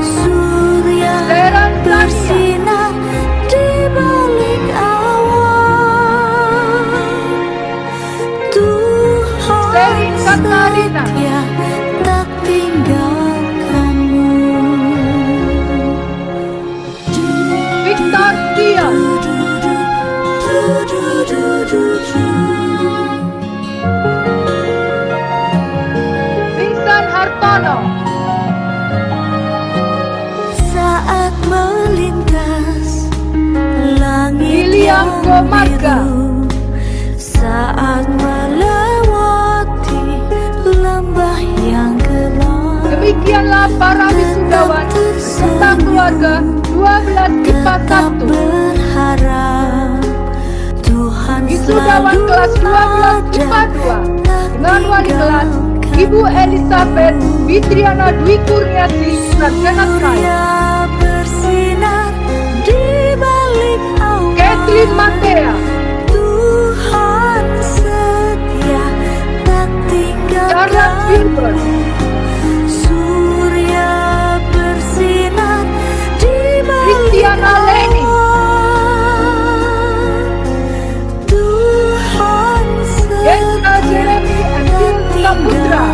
G: Surya
F: Sharon Tania,
G: bersinar di balik awan. Tuhan
F: Sherin Katarina,
G: setia, tak tinggalkanmu.
F: Victor Dian, Vincent Hartono,
G: Saat melintas langit
F: William
G: yang
F: Gomarga.
G: biru, saat melewati lembah yang gelap.
F: Demikianlah para wisudawan beserta keluarga 12 IPA
G: Tetap
F: 1.
G: berharap Tuhan
F: Wisudawan
G: selalu
F: kelas 12 IPA 2 dengan wali kelas Ibu Elizabeth Fitriana Dwi Kurniasi Sarjana Sains,
G: Surya bersinar di balik awan.
F: Catherine Matea,
G: Tuhan setia, tak
F: Charlotte
G: tinggalkan.
F: Gilbert,
G: Surya bersinar di balik
F: Christiana Leni,
G: awan. Tuhan
F: Yesna Jeremy Andil Saputra,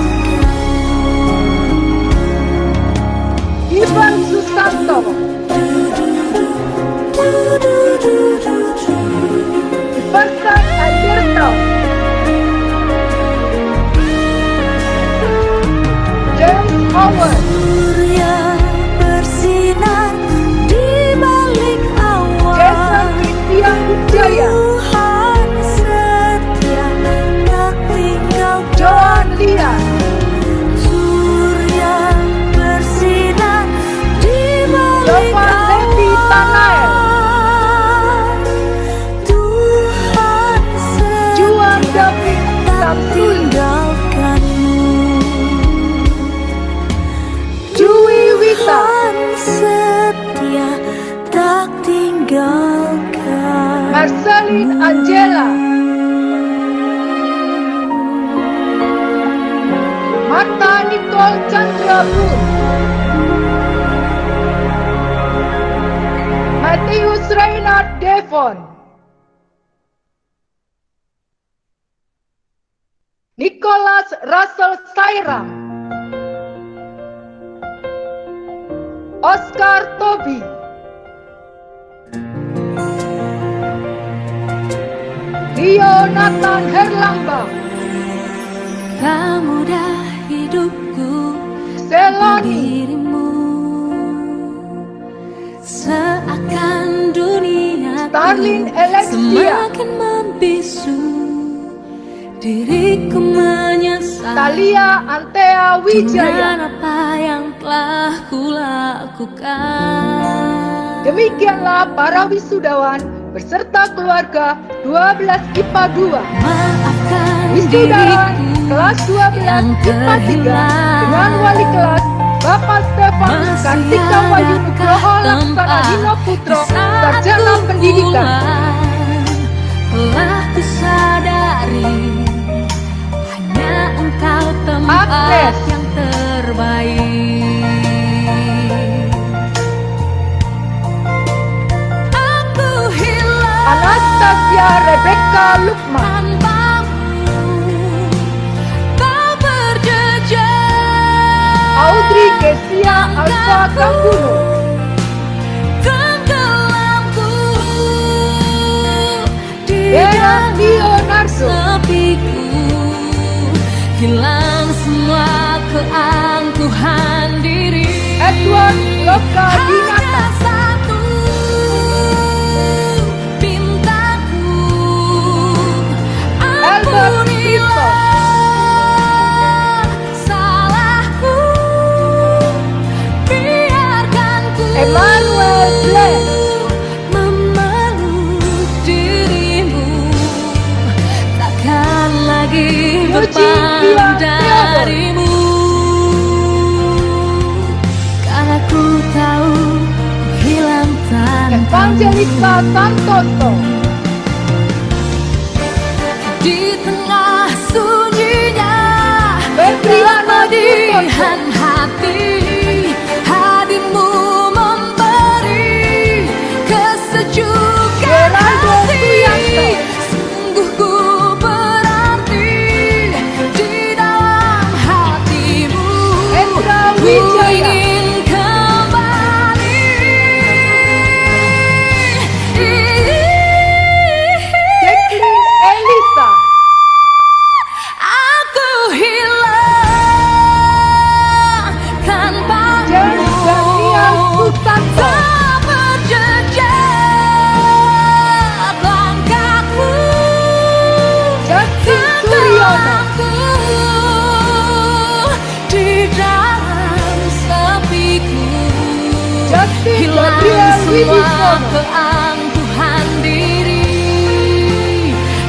F: Ivan Susanto, Versan Alberto, James Howard,
G: Surya bersinar di balik
F: Jason
G: awan.
F: Christian Wijaya,
G: Tuhan setia, tak tinggalkan.
F: Joan Lia,
G: Surya bersinar di balik
F: Jovan Levi Tanael,
G: awan. Tuhan
F: Juan
G: setia,
F: David
G: tak
F: Samsuli,
G: tinggalkanmu.
F: Jui Wita,
G: Tuhan setia, tak tinggalkan.
F: Marceline Angela, Marta Nicole Chandra Bun, Mattheus Reynard Devon, Nicholas Russell Sairam, Oscar Tobi, Rio Nathan Herlambang,
G: Kamu dah hidupku
F: Seloni,
G: dirimu, seakan dunia
F: Starlin Alexia,
G: semakin membisu. Diriku menyesal
F: Talia Antea Wijaya.
G: dengan apa yang telah kulakukan.
F: Demikianlah para wisudawan beserta keluarga 12 IPA 2.
G: Maafkan
F: Wisudawan
G: diriku
F: kelas 12
G: yang
F: IPA 3
G: terhilang.
F: dengan wali kelas Bapak Stefanus
G: Masih
F: Kartika Wayu
G: adakah
F: Nugroho Laksana
G: tempat
F: Dino Putro,
G: di saat
F: Sarjana
G: ku
F: Pendidikan.
G: pulang? Telah kusadari hanya engkau tempat
F: Agnes,
G: yang terbaik. Aku hilang
F: Anastasia Rebecca Lukman,
G: tanpamu, kau berjejak.
F: Audrey Kesia Alfa Kambuno,
G: Tenggelamku di
F: Dena
G: dalam
F: Leonardo,
G: sepiku, hilang semua keangkuhan diri.
F: Edward Loka Dinata,
G: Hanya satu pintaku,
F: Albert
G: ampunilah
F: Sofian Theodor,
G: darimu. Karena ku tahu ku hilang tanpamu.
F: Evangelista Santoso,
G: Di tengah sunyinya
F: Febriana
G: kepedihan hati, hadirmu memberi kesejukan
F: Geraldo
G: hati.
F: Suyanto,
G: Sungguh ku berarti di dalam hatimu.
F: Hendra
G: Ku
F: Wijaya,
G: ingin kembali.
F: Jacqueline Elisa,
G: Aku hilang tanpamu.
F: James Daniel Susanto,
G: Tak berjejak langkahku,
F: Justin Suryono,
G: di dalam sepiku.
F: Justin
G: Hilang
F: Gabriel
G: semua
F: Wibisono,
G: keangkuhan diri.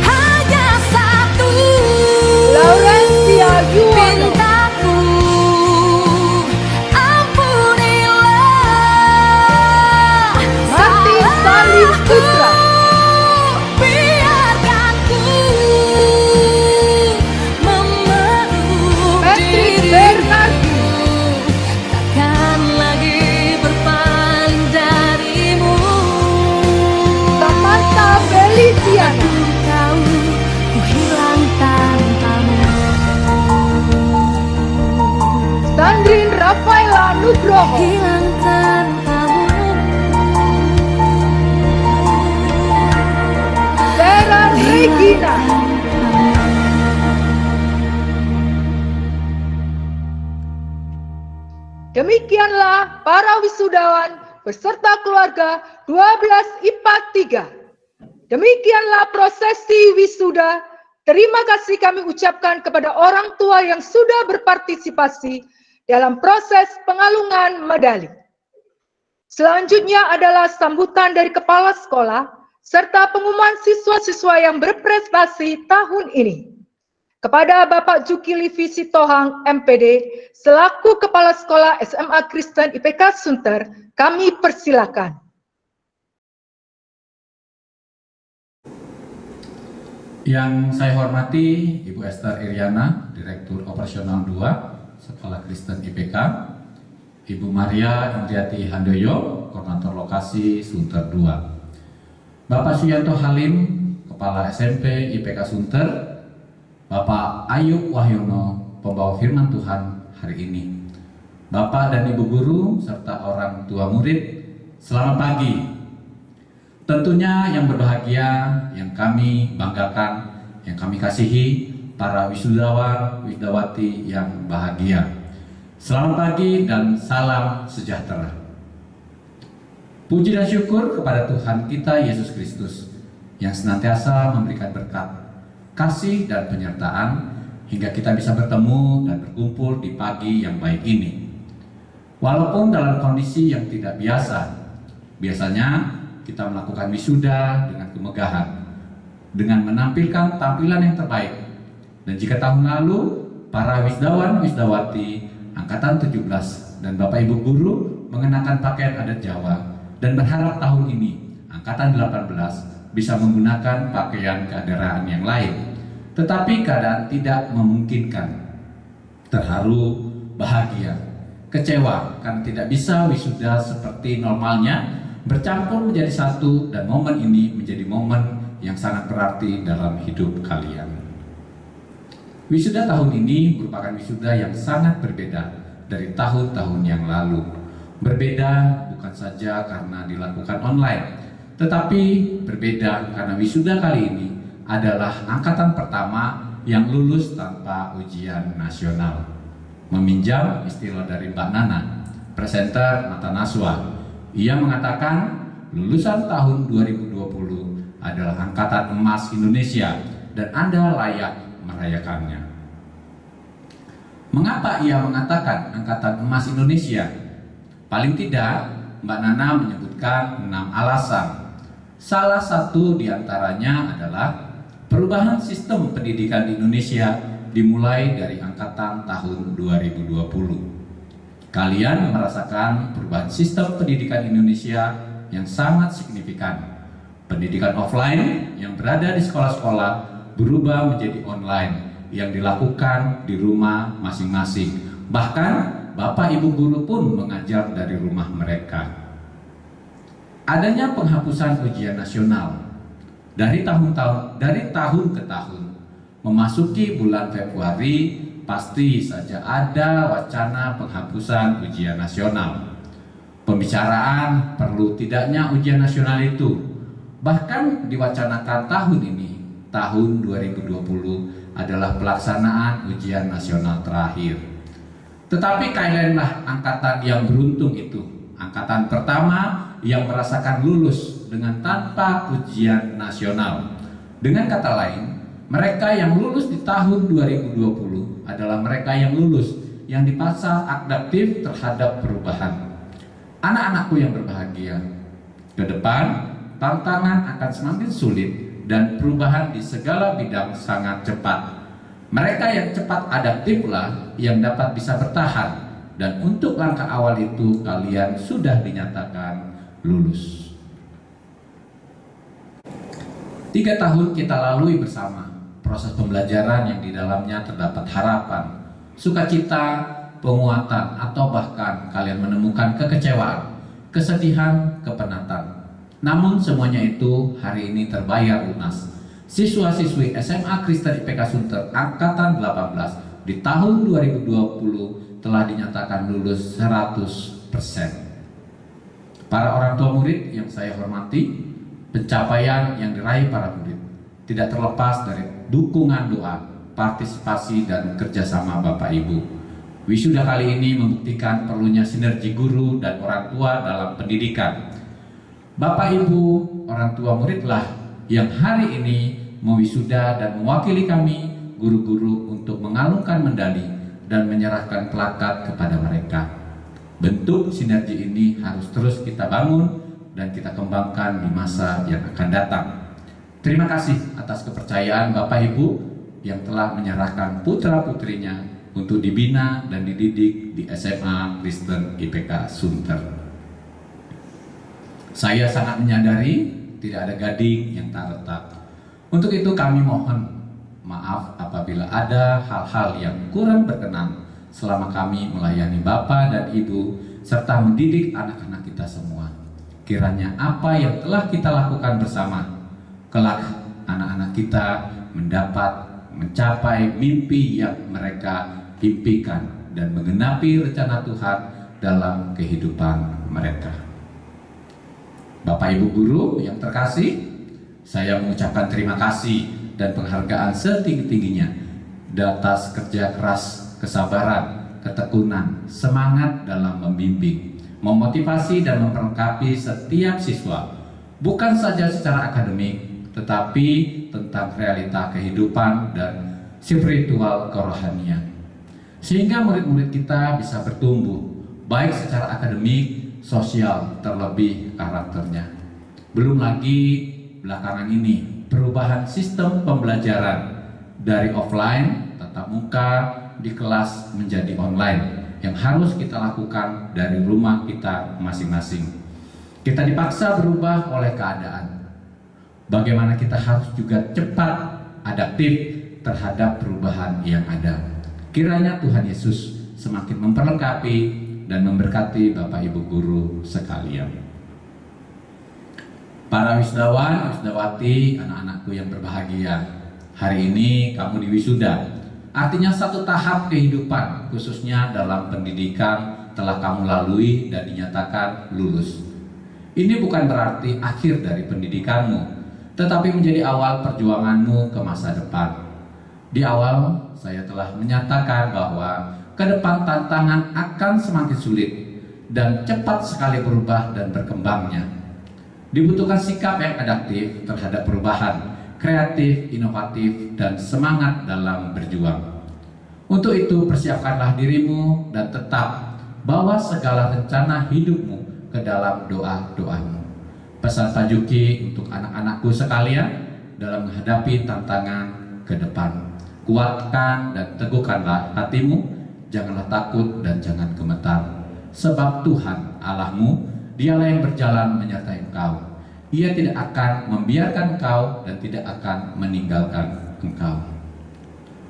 G: Hanya satu
F: Laurencia Yuwono,
G: pintaku, ampunilah
F: Martin Salim Putra,
G: biarkan ku memeluk
F: Patrick
G: dirimu.
F: Bernardi,
G: Takkan lagi berpaling darimu.
F: Samantha Feliciana,
G: Ku tahu ku hilang tanpamu.
F: Sandrine Rafaela Nugroho,
G: Hilang tanpamu.
F: Sarah Regina, demikianlah para wisudawan beserta keluarga 12 IPA 3. Demikianlah prosesi wisuda. Terima kasih kami ucapkan kepada orang tua yang sudah berpartisipasi dalam proses pengalungan medali. Selanjutnya adalah sambutan dari kepala sekolah serta pengumuman siswa-siswa yang berprestasi tahun ini. Kepada Bapak Jukili Sitohang, MPD, selaku Kepala Sekolah SMA Kristen IPK Sunter, kami persilakan.
H: Yang saya hormati Ibu Esther Iriana, Direktur Operasional 2, Sekolah Kristen IPK, Ibu Maria Indriati Handoyo, Koordinator Lokasi Sunter 2, Bapak Suyanto Halim, Kepala SMP IPK Sunter, Bapak Ayub Wahyono, Pembawa Firman Tuhan hari ini, Bapak dan Ibu Guru, serta orang tua murid, selamat pagi. Tentunya yang berbahagia, yang kami banggakan, yang kami kasihi, para wisudawan, wisudawati yang bahagia. Selamat pagi dan salam sejahtera. Puji dan syukur kepada Tuhan kita Yesus Kristus yang senantiasa memberikan berkat, kasih dan penyertaan hingga kita bisa bertemu dan berkumpul di pagi yang baik ini. Walaupun dalam kondisi yang tidak biasa, biasanya kita melakukan wisuda dengan kemegahan, dengan menampilkan tampilan yang terbaik. Dan jika tahun lalu para wisudawan wisudawati angkatan 17 dan Bapak Ibu guru mengenakan pakaian adat Jawa, dan berharap tahun ini angkatan 18 bisa menggunakan pakaian keadaraan yang lain. Tetapi keadaan tidak memungkinkan. Terharu, bahagia, kecewa karena tidak bisa wisuda seperti normalnya bercampur menjadi satu, dan momen ini menjadi momen yang sangat berarti dalam hidup kalian. Wisuda tahun ini merupakan wisuda yang sangat berbeda dari tahun-tahun yang lalu. Berbeda bukan saja karena dilakukan online, tetapi berbeda karena wisuda kali ini adalah angkatan pertama yang lulus tanpa ujian nasional. Meminjam istilah dari Mbak Nana, presenter Mata Naswa, ia mengatakan lulusan tahun 2020 adalah angkatan emas Indonesia dan Anda layak merayakannya. Mengapa ia mengatakan angkatan emas Indonesia? Paling tidak, Mbak Nana menyebutkan 6 alasan. Salah satu diantaranya adalah perubahan sistem pendidikan di Indonesia dimulai dari angkatan tahun 2020. Kalian merasakan perubahan sistem pendidikan Indonesia yang sangat signifikan. Pendidikan offline yang berada di sekolah-sekolah berubah menjadi online yang dilakukan di rumah masing-masing. Bahkan Bapak Ibu guru pun mengajar dari rumah mereka. Adanya penghapusan ujian nasional dari tahun ke tahun. Memasuki bulan Februari, pasti saja ada wacana penghapusan ujian nasional. Pembicaraan perlu tidaknya ujian nasional itu. Bahkan diwacanakan tahun ini, tahun 2020 adalah pelaksanaan ujian nasional terakhir. Tetapi kalianlah angkatan yang beruntung itu. Angkatan pertama yang merasakan lulus dengan tanpa ujian nasional. Dengan kata lain, mereka yang lulus di tahun 2020 adalah mereka yang lulus yang dipaksa adaptif terhadap perubahan. Anak-anakku yang berbahagia, ke depan tantangan akan semakin sulit dan perubahan di segala bidang sangat cepat. Mereka yang cepat adaptiflah yang dapat bisa bertahan, dan untuk langkah awal itu kalian sudah dinyatakan lulus. 3 tahun kita lalui bersama proses pembelajaran yang di dalamnya terdapat harapan, sukacita, penguatan, atau bahkan kalian menemukan kekecewaan, kesedihan, kepenatan. Namun semuanya itu hari ini terbayar lunas. Siswa-siswi SMA Kristen IPK Sunter Angkatan 18 di tahun 2020 telah dinyatakan lulus 100%. Para orang tua murid yang saya hormati, pencapaian yang diraih para murid tidak terlepas dari dukungan doa, partisipasi, dan kerjasama Bapak Ibu. Wisuda kali ini membuktikan perlunya sinergi guru dan orang tua dalam pendidikan. Bapak Ibu, orang tua muridlah yang hari ini mewisuda dan mewakili kami, guru-guru, untuk mengalungkan medali dan menyerahkan plakat kepada mereka. Bentuk sinergi ini harus terus kita bangun dan kita kembangkan di masa yang akan datang. Terima kasih atas kepercayaan Bapak Ibu yang telah menyerahkan putra-putrinya untuk dibina dan dididik di SMA Kristen IPK Sunter. Saya sangat menyadari tidak ada gading yang tak retak. Untuk itu kami mohon maaf apabila ada hal-hal yang kurang berkenan selama kami melayani Bapak dan Ibu serta mendidik anak-anak kita semua. Kiranya apa yang telah kita lakukan bersama, kelak anak-anak kita mencapai mimpi yang mereka impikan dan menggenapi rencana Tuhan dalam kehidupan mereka. Bapak Ibu guru yang terkasih, saya mengucapkan terima kasih dan penghargaan setinggi-tingginya atas kerja keras, kesabaran, ketekunan, semangat dalam membimbing, memotivasi dan memperlengkapi setiap siswa, bukan saja secara akademik, tetapi tentang realita kehidupan dan spiritual kerohanian. Sehingga murid-murid kita bisa bertumbuh, baik secara akademik, sosial, terlebih karakternya. Belum lagi belakangan ini, perubahan sistem pembelajaran dari offline, tatap muka, di kelas menjadi online yang harus kita lakukan dari rumah kita masing-masing. Kita dipaksa berubah oleh keadaan. Bagaimana kita harus juga cepat adaptif terhadap perubahan yang ada. Kiranya Tuhan Yesus semakin memperlengkapi dan memberkati Bapak Ibu guru sekalian. Para wisudawan, wisudawati, anak-anakku yang berbahagia, hari ini kamu diwisuda. Artinya satu tahap kehidupan, khususnya dalam pendidikan, telah kamu lalui dan dinyatakan lulus. Ini bukan berarti akhir dari pendidikanmu, tetapi menjadi awal perjuanganmu ke masa depan. Di awal, saya telah menyatakan bahwa ke depan tantangan akan semakin sulit dan cepat sekali berubah dan berkembangnya. Dibutuhkan sikap yang adaptif terhadap perubahan, kreatif, inovatif, dan semangat dalam berjuang. Untuk itu persiapkanlah dirimu dan tetap bawa segala rencana hidupmu ke dalam doa-doamu. Pesan Pak Juki untuk anak-anakku sekalian dalam menghadapi tantangan ke depan. Kuatkan dan teguhkanlah hatimu, janganlah takut dan jangan gemetar. Sebab Tuhan Allahmu, Dialah yang berjalan menyertai engkau. Ia tidak akan membiarkan engkau dan tidak akan meninggalkan engkau.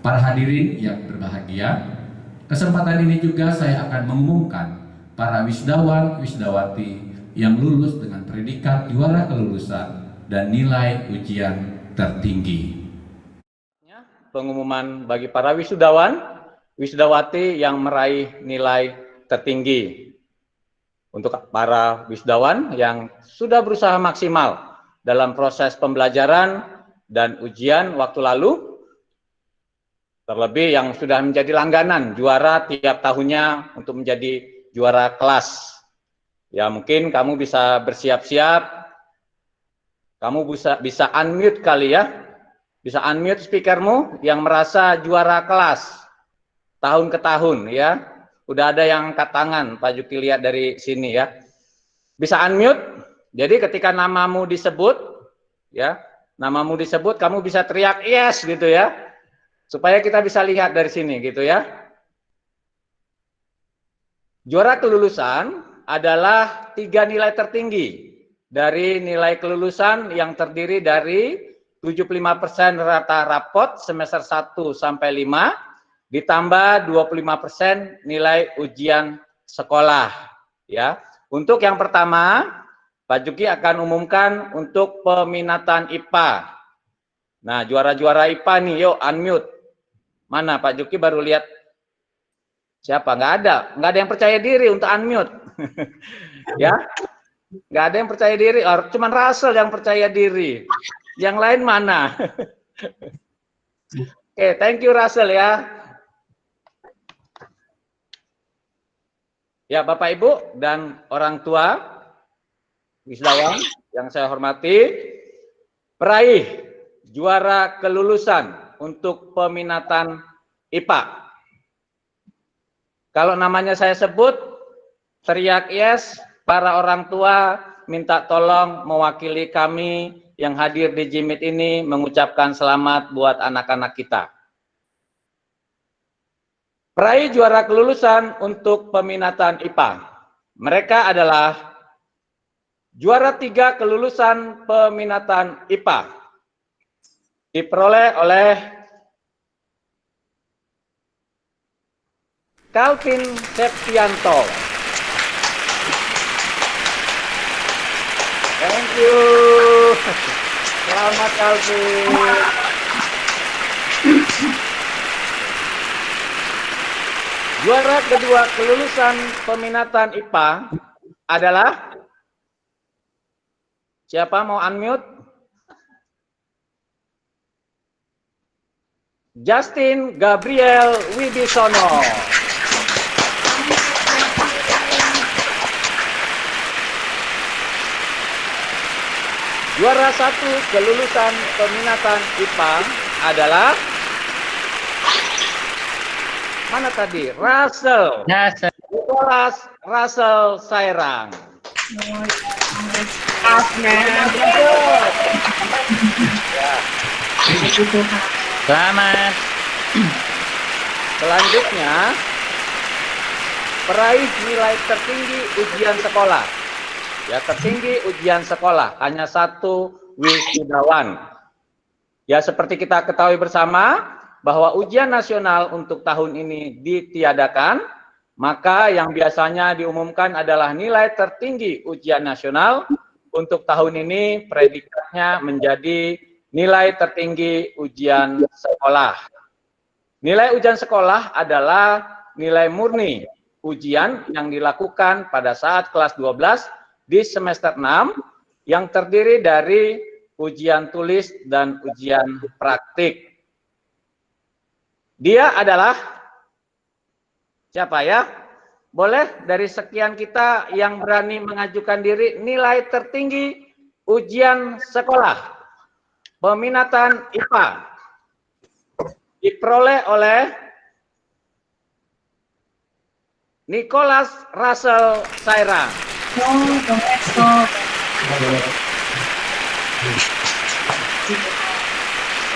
H: Para hadirin yang berbahagia, kesempatan ini juga saya akan mengumumkan para wisudawan, wisudawati yang lulus dengan predikat juara kelulusan dan nilai ujian tertinggi. Pengumuman bagi para wisudawan, wisudawati yang meraih nilai tertinggi. Untuk para wisudawan yang sudah berusaha maksimal dalam proses pembelajaran dan ujian waktu lalu, terlebih yang sudah menjadi langganan juara tiap tahunnya untuk menjadi juara kelas. Ya, mungkin kamu bisa bersiap-siap, kamu bisa unmute kali ya, bisa unmute speakermu yang merasa juara kelas tahun ke tahun ya. Udah ada yang angkat tangan, Pak Juki lihat dari sini ya. Bisa unmute. Jadi ketika namamu disebut, ya, namamu disebut, kamu bisa teriak yes gitu ya, supaya kita bisa lihat dari sini gitu ya. Juara kelulusan adalah 3 nilai tertinggi dari nilai kelulusan yang terdiri dari 75% rata rapot semester 1 sampai 5. Ditambah 25% nilai ujian sekolah ya. Untuk yang pertama, Pak Juki akan umumkan untuk peminatan IPA. Nah, juara-juara IPA nih, yuk unmute. Mana Pak Juki baru lihat siapa? Nggak ada yang percaya diri untuk unmute. Ya, nggak ada yang percaya diri, cuman Russell yang percaya diri. Yang lain mana? Oke, thank you Russell ya. Ya, Bapak Ibu dan orang tua wisudawan yang saya hormati, peraih juara kelulusan untuk peminatan IPA. Kalau namanya saya sebut, teriak yes, para orang tua minta tolong mewakili kami yang hadir di Jimit ini mengucapkan selamat buat anak-anak kita. Peraih juara kelulusan untuk peminatan IPA. Mereka adalah juara 3 kelulusan peminatan IPA. Diperoleh oleh Calvin Septianto. Thank you. Selamat Calvin. Juara kedua kelulusan peminatan IPA adalah, siapa mau unmute? Justin Gabriel Wibisono. Juara 1 kelulusan peminatan IPA adalah, mana tadi? Russell. Nicholas Russell Sairang.
I: Selamat.
H: Selanjutnya, peraih nilai tertinggi ujian sekolah. Ya, tertinggi ujian sekolah, hanya 1 wisudawan. Ya, seperti kita ketahui bersama, bahwa ujian nasional untuk tahun ini ditiadakan, maka yang biasanya diumumkan adalah nilai tertinggi ujian nasional. Untuk tahun ini predikatnya menjadi nilai tertinggi ujian sekolah. Nilai ujian sekolah adalah nilai murni ujian yang dilakukan pada saat kelas 12 di semester 6 yang terdiri dari ujian tulis dan ujian praktik. Dia adalah siapa ya? Boleh dari sekian kita yang berani mengajukan diri, nilai tertinggi ujian sekolah peminatan IPA diperoleh oleh Nicholas Russell Sairang.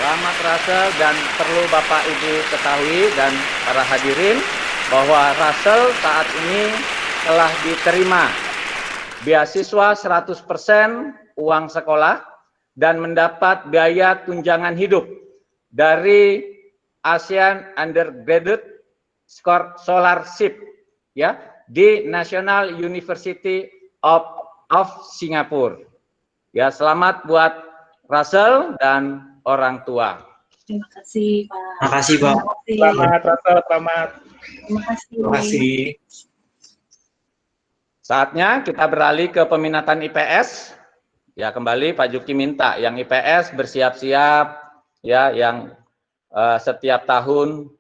I: Selamat Russell, dan perlu Bapak Ibu ketahui dan para hadirin bahwa Russell saat ini telah diterima beasiswa 100% uang sekolah dan mendapat biaya tunjangan hidup dari ASEAN Undergraduate Scholarship ya di National University of Singapore. Ya, selamat buat Russell dan orang tua.
G: Terima kasih, Pak.
E: Terima kasih, Pak.
I: Selamat Russell, selamat.
G: Terima kasih.
E: Terima kasih.
I: Saatnya kita beralih ke peminatan IPS. Ya, kembali Pak Juki minta yang IPS bersiap-siap ya, yang setiap tahun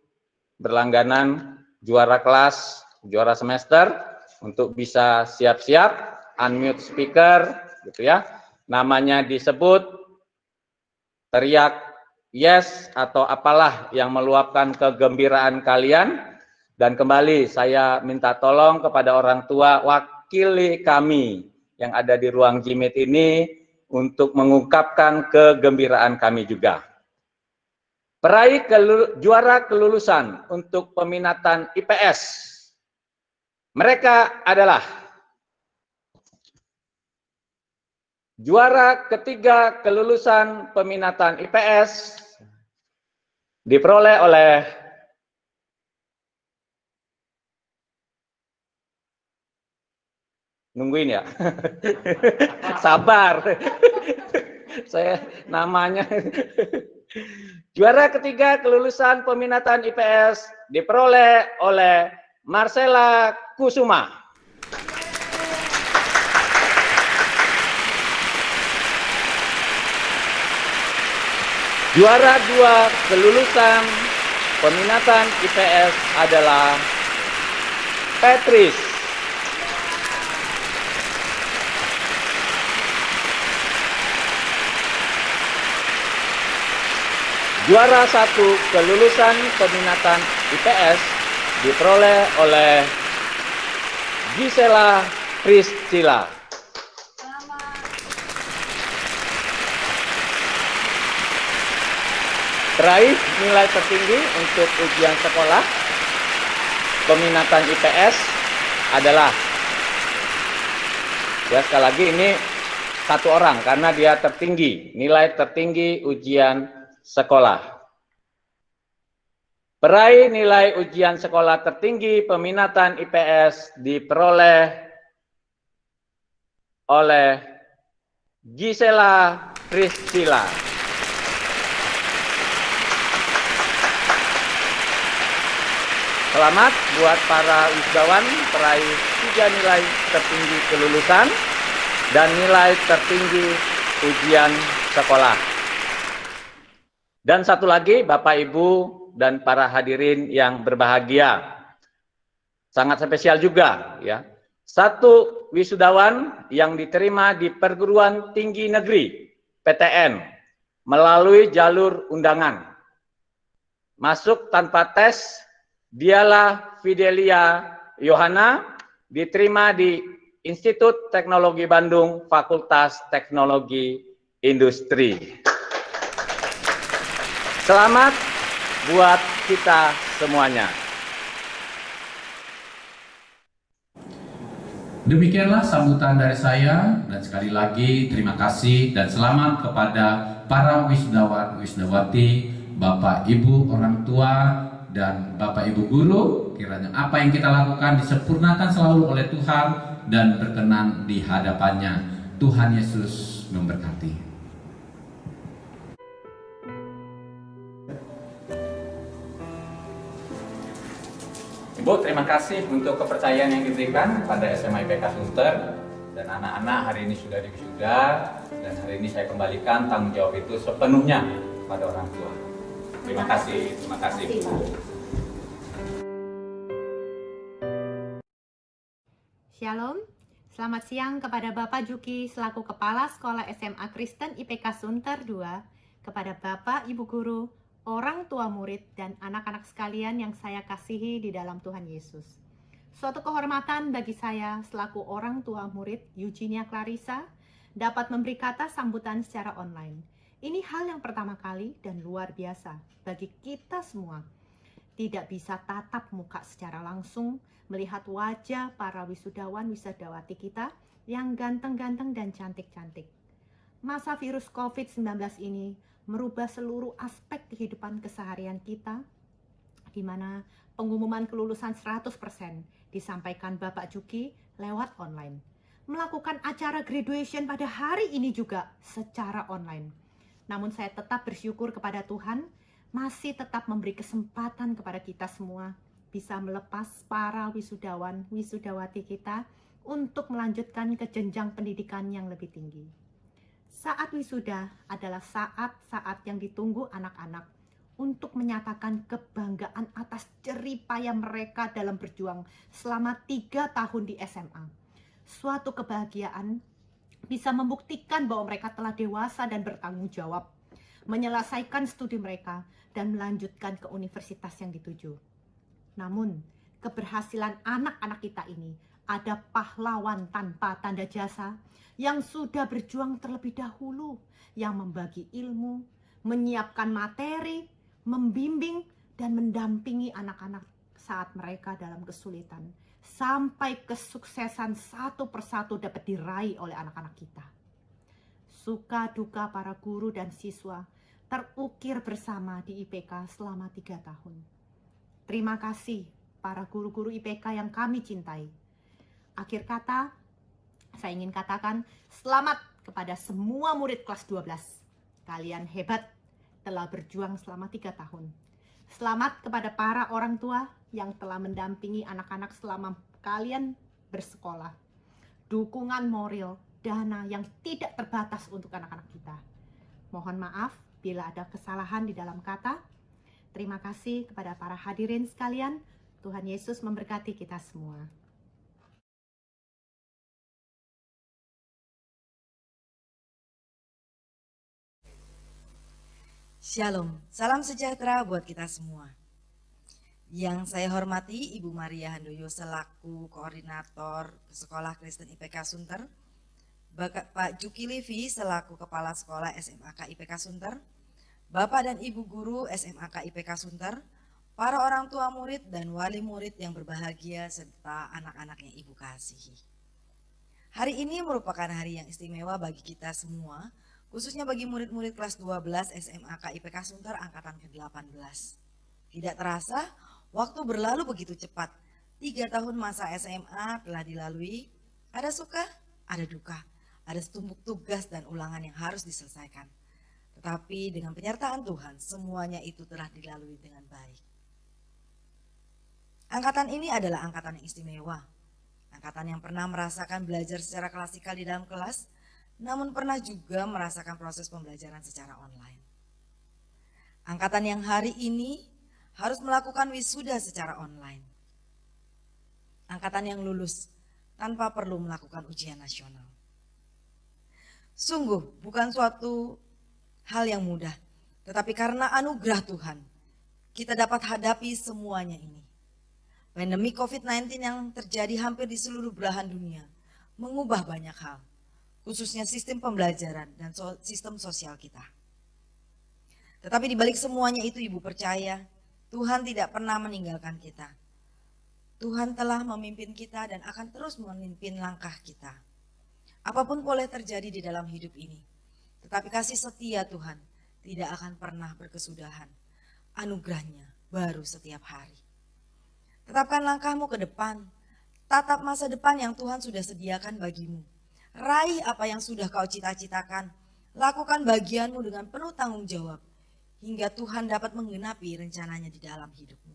I: berlangganan juara kelas, juara semester untuk bisa siap-siap unmute speaker gitu ya. Namanya disebut, teriak yes atau apalah yang meluapkan kegembiraan kalian. Dan kembali saya minta tolong kepada orang tua wakili kami yang ada di ruang Jimit ini untuk mengungkapkan kegembiraan kami juga. Peraih juara kelulusan untuk peminatan IPS. Mereka adalah juara ketiga kelulusan peminatan IPS diperoleh oleh nungguin ya. Sabar. Saya namanya. Juara ketiga kelulusan peminatan IPS diperoleh oleh Marcella Kusuma. Juara dua kelulusan peminatan IPS adalah Patrice. Juara satu kelulusan peminatan IPS diperoleh oleh Gisela Priscilla. Peraih nilai tertinggi untuk ujian sekolah peminatan IPS adalah, ya sekali lagi ini satu orang karena dia tertinggi, nilai tertinggi ujian sekolah. Peraih nilai ujian sekolah tertinggi peminatan IPS diperoleh oleh Gisela Priscilla. Selamat buat para wisudawan peraih 3 nilai tertinggi kelulusan dan nilai tertinggi ujian sekolah. Dan satu lagi, Bapak Ibu dan para hadirin yang berbahagia, sangat spesial juga ya. Satu wisudawan yang diterima di perguruan tinggi negeri PTN melalui jalur undangan. Masuk tanpa tes, dialah Fidelia Yohana, diterima di Institut Teknologi Bandung, Fakultas Teknologi Industri. Selamat buat kita semuanya.
H: Demikianlah sambutan dari saya, dan sekali lagi terima kasih dan selamat kepada para wisudawan, wisudawati, Bapak Ibu orang tua, dan Bapak Ibu guru. Kiranya apa yang kita lakukan disempurnakan selalu oleh Tuhan dan berkenan di hadapannya. Tuhan Yesus memberkati. Ibu, terima kasih untuk kepercayaan yang diberikan kepada SMA IPK Sunter, dan anak-anak hari ini sudah diwisuda, dan hari ini saya kembalikan tanggung jawab itu sepenuhnya pada orang tua. Terima kasih, terima kasih Bu.
J: Shalom, selamat siang kepada Bapak Juki selaku Kepala Sekolah SMA Kristen IPK Sunter 2, kepada Bapak, Ibu Guru, orang tua murid, dan anak-anak sekalian yang saya kasihi di dalam Tuhan Yesus. Suatu kehormatan bagi saya selaku orang tua murid Eugenia Clarissa dapat memberi kata sambutan secara online. Ini hal yang pertama kali dan luar biasa bagi kita semua. Tidak bisa tatap muka secara langsung melihat wajah para wisudawan wisudawati kita yang ganteng-ganteng dan cantik-cantik. Masa virus COVID-19 ini merubah seluruh aspek kehidupan keseharian kita, di mana pengumuman kelulusan 100% disampaikan Bapak Juki lewat online. Melakukan acara graduation pada hari ini juga secara online. Namun saya tetap bersyukur kepada Tuhan, masih tetap memberi kesempatan kepada kita semua bisa melepas para wisudawan, wisudawati kita untuk melanjutkan ke jenjang pendidikan yang lebih tinggi. Saat wisuda adalah saat-saat yang ditunggu anak-anak untuk menyatakan kebanggaan atas jerih payah mereka dalam berjuang selama 3 tahun di SMA. Suatu kebahagiaan bisa membuktikan bahwa mereka telah dewasa dan bertanggung jawab, menyelesaikan studi mereka dan melanjutkan ke universitas yang dituju. Namun, keberhasilan anak-anak kita ini ada pahlawan tanpa tanda jasa yang sudah berjuang terlebih dahulu, yang membagi ilmu, menyiapkan materi, membimbing dan mendampingi anak-anak saat mereka dalam kesulitan, sampai kesuksesan satu persatu dapat diraih oleh anak-anak kita. Suka duka para guru dan siswa terukir bersama di IPK selama 3 tahun. Terima kasih para guru-guru IPK yang kami cintai. Akhir kata, saya ingin katakan selamat kepada semua murid kelas 12. Kalian hebat, telah berjuang selama 3 tahun. Selamat kepada para orang tua yang telah mendampingi anak-anak selama kalian bersekolah. Dukungan moral, dana yang tidak terbatas untuk anak-anak kita. Mohon maaf bila ada kesalahan di dalam kata. Terima kasih kepada para hadirin sekalian. Tuhan Yesus memberkati kita semua.
K: Shalom, salam sejahtera buat kita semua. Yang saya hormati Ibu Maria Handoyo selaku Koordinator Sekolah Kristen IPK Sunter, Pak Juki Livi selaku Kepala Sekolah SMAK IPK Sunter, Bapak dan Ibu Guru SMAK IPK Sunter, para orang tua murid dan wali murid yang berbahagia serta anak-anak yang Ibu kasihi. Hari ini merupakan hari yang istimewa bagi kita semua, khususnya bagi murid-murid kelas 12 SMAK IPK Sunter angkatan ke-18. Tidak terasa, waktu berlalu begitu cepat. 3 tahun masa SMA telah dilalui, ada suka, ada duka, ada setumpuk tugas dan ulangan yang harus diselesaikan. Tetapi dengan penyertaan Tuhan, semuanya itu telah dilalui dengan baik. Angkatan ini adalah angkatan yang istimewa. Angkatan yang pernah merasakan belajar secara klasikal di dalam kelas, namun pernah juga merasakan proses pembelajaran secara online. Angkatan yang hari ini harus melakukan wisuda secara online. Angkatan yang lulus tanpa perlu melakukan ujian nasional. Sungguh bukan suatu hal yang mudah, tetapi karena anugerah Tuhan, kita dapat hadapi semuanya ini. Pandemi COVID-19 yang terjadi hampir di seluruh belahan dunia mengubah banyak hal, khususnya sistem pembelajaran dan sistem sosial kita. Tetapi di balik semuanya itu Ibu percaya, Tuhan tidak pernah meninggalkan kita. Tuhan telah memimpin kita dan akan terus memimpin langkah kita. Apapun boleh terjadi di dalam hidup ini, tetapi kasih setia Tuhan tidak akan pernah berkesudahan. Anugerahnya baru setiap hari. Tetapkan langkahmu ke depan, tatap masa depan yang Tuhan sudah sediakan bagimu. Raih apa yang sudah kau cita-citakan, lakukan bagianmu dengan penuh tanggung jawab, hingga Tuhan dapat menggenapi rencananya di dalam hidupmu.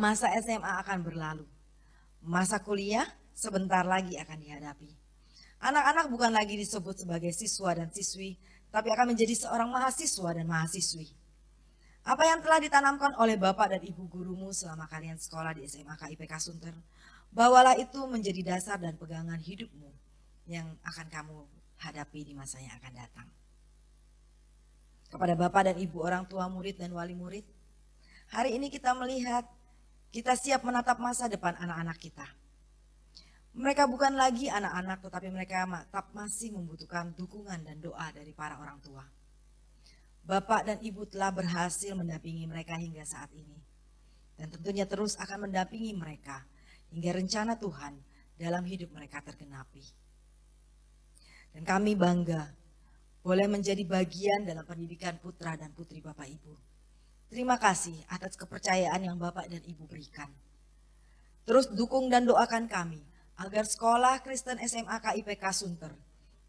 K: Masa SMA akan berlalu, masa kuliah sebentar lagi akan dihadapi. Anak-anak bukan lagi disebut sebagai siswa dan siswi, tapi akan menjadi seorang mahasiswa dan mahasiswi. Apa yang telah ditanamkan oleh Bapak dan Ibu gurumu selama kalian sekolah di SMAK IPK Sunter, bawalah itu menjadi dasar dan pegangan hidupmu yang akan kamu hadapi di masa yang akan datang. Kepada Bapak dan Ibu orang tua murid dan wali murid, hari ini kita melihat kita siap menatap masa depan anak-anak kita. Mereka bukan lagi anak-anak, tetapi mereka tetap masih membutuhkan dukungan dan doa dari para orang tua. Bapak dan Ibu telah berhasil mendampingi mereka hingga saat ini. Dan tentunya terus akan mendampingi mereka hingga rencana Tuhan dalam hidup mereka tergenapi. Dan kami bangga boleh menjadi bagian dalam pendidikan putra dan putri Bapak Ibu. Terima kasih atas kepercayaan yang Bapak dan Ibu berikan. Terus dukung dan doakan kami agar Sekolah Kristen SMAK IPK Sunter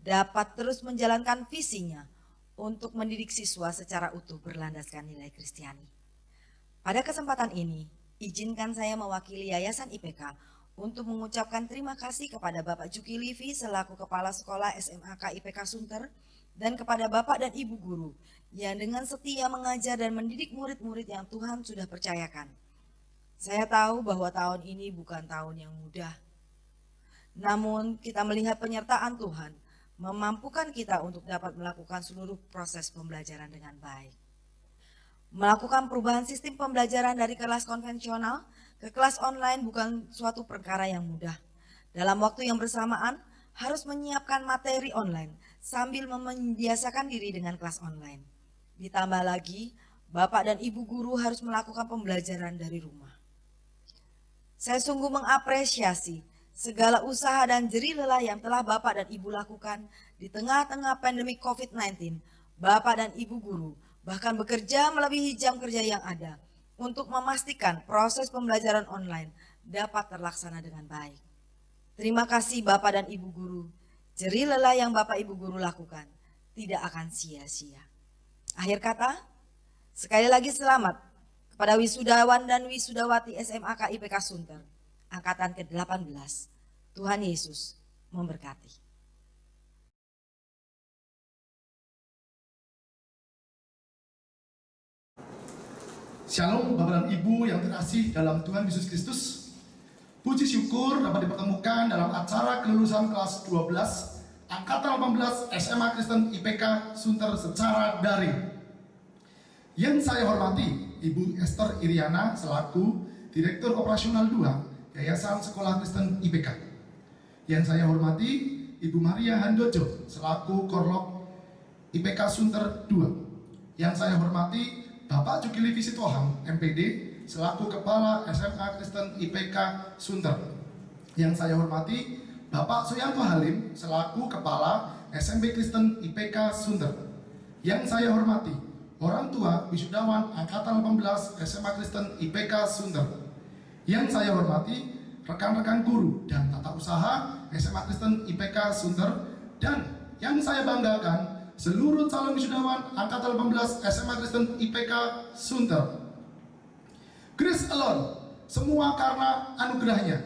K: dapat terus menjalankan visinya untuk mendidik siswa secara utuh berlandaskan nilai Kristiani. Pada kesempatan ini, izinkan saya mewakili Yayasan IPK untuk mengucapkan terima kasih kepada Bapak Juki Livi selaku Kepala Sekolah SMAK IPK Sunter dan kepada Bapak dan Ibu guru yang dengan setia mengajar dan mendidik murid-murid yang Tuhan sudah percayakan. Saya tahu bahwa tahun ini bukan tahun yang mudah. Namun kita melihat penyertaan Tuhan memampukan kita untuk dapat melakukan seluruh proses pembelajaran dengan baik. Melakukan perubahan sistem pembelajaran dari kelas konvensional ke kelas online bukan suatu perkara yang mudah. Dalam waktu yang bersamaan harus menyiapkan materi online sambil membiasakan diri dengan kelas online. Ditambah lagi, Bapak dan Ibu guru harus melakukan pembelajaran dari rumah. Saya sungguh mengapresiasi segala usaha dan jerih lelah yang telah Bapak dan Ibu lakukan di tengah-tengah pandemi COVID-19. Bapak dan Ibu guru bahkan bekerja melebihi jam kerja yang ada untuk memastikan proses pembelajaran online dapat terlaksana dengan baik. Terima kasih Bapak dan Ibu guru. Jerih lelah yang Bapak Ibu guru lakukan tidak akan sia-sia. Akhir kata, sekali lagi selamat kepada wisudawan dan wisudawati SMAK IPK Sunter angkatan ke-18. Tuhan Yesus memberkati.
L: Shalom Bapak dan Ibu yang terkasih dalam Tuhan Yesus Kristus. Puji syukur dapat dipertemukan dalam acara kelulusan kelas 12 angkatan 18 SMA Kristen IPK Sunter secara daring. Yang saya hormati Ibu Esther Iriana selaku Direktur Operasional 2 Yayasan Sekolah Kristen IPK. Yang saya hormati Ibu Maria Handojo selaku Korlok IPK Sunter 2. Yang saya hormati Bapak Juki Livi Sitohang, MPD, selaku Kepala SMA Kristen IPK Sunter. Yang saya hormati Bapak Suyanto Halim, selaku Kepala SMP Kristen IPK Sunter. Yang saya hormati orang tua wisudawan Angkatan 18 SMA Kristen IPK Sunter. Yang saya hormati rekan-rekan guru dan tata usaha SMA Kristen IPK Sunter. Dan yang saya banggakan seluruh calon wisudawan Angkatan 18 SMA Kristen IPK Sunter. Grace alone, semua karena anugerahnya.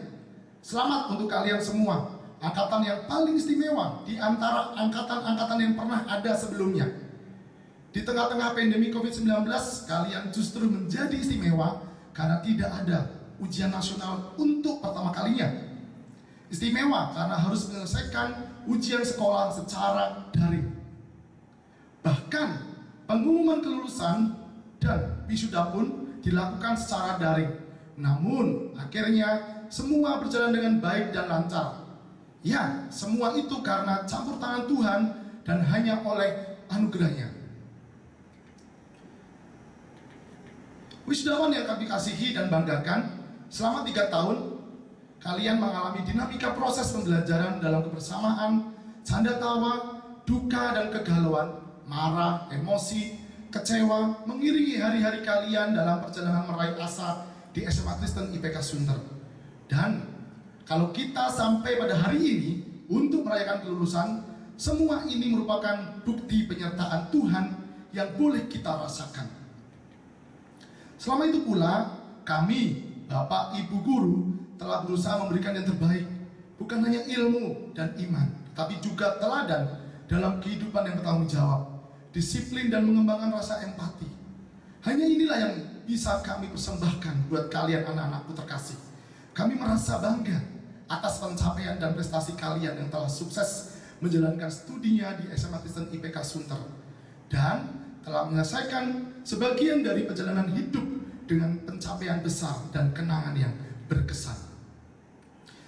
L: Selamat untuk kalian semua, angkatan yang paling istimewa di antara angkatan-angkatan yang pernah ada sebelumnya. Di tengah-tengah pandemi COVID-19, kalian justru menjadi istimewa karena tidak ada ujian nasional untuk pertama kalinya. Istimewa karena harus menyelesaikan ujian sekolah secara daring. Bahkan pengumuman kelulusan dan wisuda pun dilakukan secara daring. Namun akhirnya semua berjalan dengan baik dan lancar. Ya, semua itu karena campur tangan Tuhan dan hanya oleh anugerahnya. Wisudawan yang kami kasihi dan banggakan, selama 3 tahun kalian mengalami dinamika proses pembelajaran dalam kebersamaan, canda tawa, duka dan kegalauan, marah, emosi, kecewa mengiringi hari-hari kalian dalam perjalanan meraih asa di SMA Kristen IPK Sunter. Dan kalau kita sampai pada hari ini untuk merayakan kelulusan, semua ini merupakan bukti penyertaan Tuhan yang boleh kita rasakan. Selama itu pula, kami, Bapak Ibu guru, telah berusaha memberikan yang terbaik, bukan hanya ilmu dan iman, tapi juga teladan dalam kehidupan yang bertanggung jawab, disiplin dan mengembangkan rasa empati. Hanya inilah yang bisa kami persembahkan buat kalian anak-anakku terkasih. Kami merasa bangga atas pencapaian dan prestasi kalian yang telah sukses menjalankan studinya di SMA Kristen IPK Sunter dan telah menyelesaikan sebagian dari perjalanan hidup dengan pencapaian besar dan kenangan yang berkesan.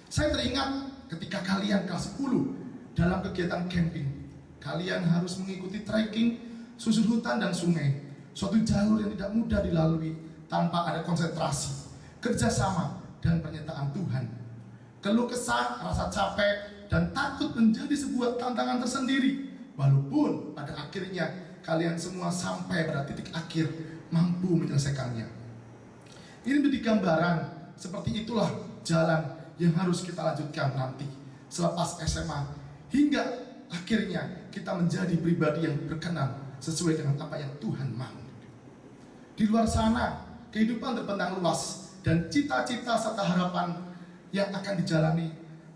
L: Saya teringat ketika kalian kelas 10 dalam kegiatan camping, kalian harus mengikuti trekking susur hutan dan sungai, suatu jalur yang tidak mudah dilalui tanpa ada konsentrasi, kerjasama, dan penyertaan Tuhan. Keluh kesah, rasa capek, dan takut menjadi sebuah tantangan tersendiri, walaupun pada akhirnya kalian semua sampai pada titik akhir mampu menyelesaikannya. Ini menjadi gambaran seperti itulah jalan yang harus kita lanjutkan nanti selepas SMA, hingga akhirnya kita menjadi pribadi yang berkenan sesuai dengan apa yang Tuhan mau. Di luar sana, kehidupan terbentang luas dan cita-cita serta harapan yang akan dijalani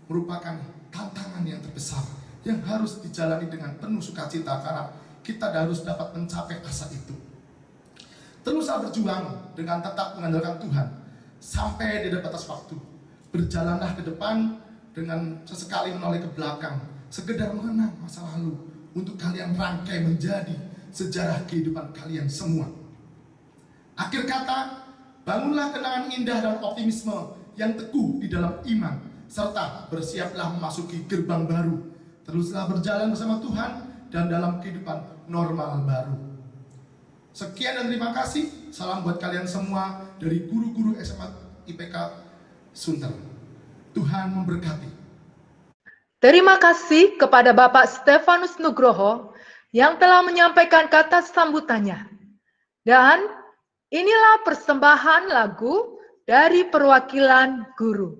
L: merupakan tantangan yang terbesar yang harus dijalani dengan penuh sukacita karena kita harus dapat mencapai asa itu. Teruslah berjuang dengan tetap mengandalkan Tuhan sampai di batas waktu. Berjalanlah ke depan dengan sesekali menoleh ke belakang, sekedar mengenang masa lalu untuk kalian rangkai menjadi sejarah kehidupan kalian semua. Akhir kata, bangunlah kenangan indah dan optimisme yang teguh di dalam iman, serta bersiaplah memasuki gerbang baru. Teruslah berjalan bersama Tuhan dan dalam kehidupan normal baru. Sekian dan terima kasih. Salam buat kalian semua dari guru-guru SMA IPK Sunter. Tuhan memberkati.
F: Terima kasih kepada Bapak Stefanus Nugroho yang telah menyampaikan kata sambutannya. Dan inilah persembahan lagu dari perwakilan guru.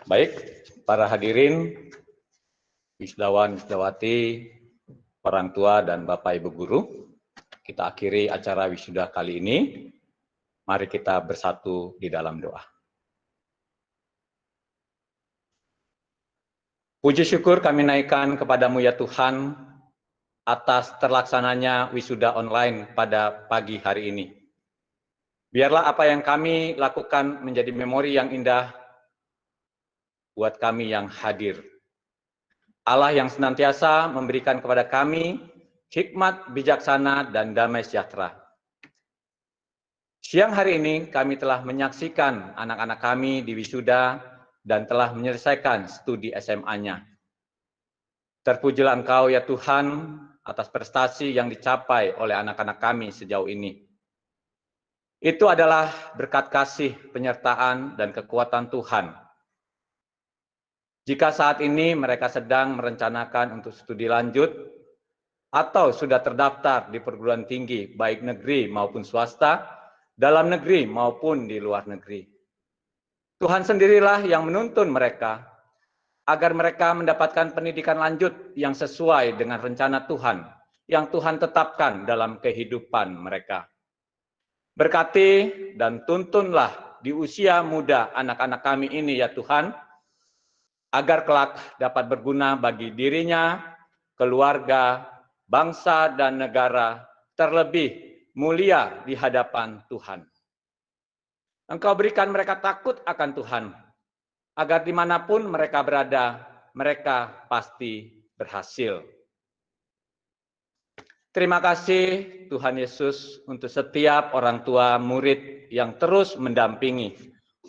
I: Baik, para hadirin, wisudawan, wisudawati, orang tua dan Bapak Ibu guru, kita akhiri acara wisuda kali ini. Mari kita bersatu di dalam doa. Puji syukur kami naikkan kepadamu ya Tuhan, atas terlaksananya wisuda online pada pagi hari ini. Biarlah apa yang kami lakukan menjadi memori yang indah buat kami yang hadir. Allah yang senantiasa memberikan kepada kami hikmat, bijaksana, dan damai sejahtera. Siang hari ini kami telah menyaksikan anak-anak kami di wisuda dan telah menyelesaikan studi SMA-nya. Terpujilah Engkau ya Tuhan atas prestasi yang dicapai oleh anak-anak kami sejauh ini. Itu adalah berkat kasih, penyertaan, dan kekuatan Tuhan. Jika saat ini mereka sedang merencanakan untuk studi lanjut atau sudah terdaftar di perguruan tinggi baik negeri maupun swasta, dalam negeri maupun di luar negeri. Tuhan sendirilah yang menuntun mereka. agar mereka mendapatkan pendidikan lanjut yang sesuai dengan rencana Tuhan yang Tuhan tetapkan dalam kehidupan mereka. Berkati dan tuntunlah di usia muda anak-anak kami ini ya Tuhan, agar kelak dapat berguna bagi dirinya, keluarga, bangsa, dan negara, terlebih mulia di hadapan Tuhan. Engkau berikan mereka takut akan Tuhan, agar dimanapun mereka berada, mereka pasti berhasil. Terima kasih Tuhan Yesus untuk setiap orang tua murid yang terus mendampingi,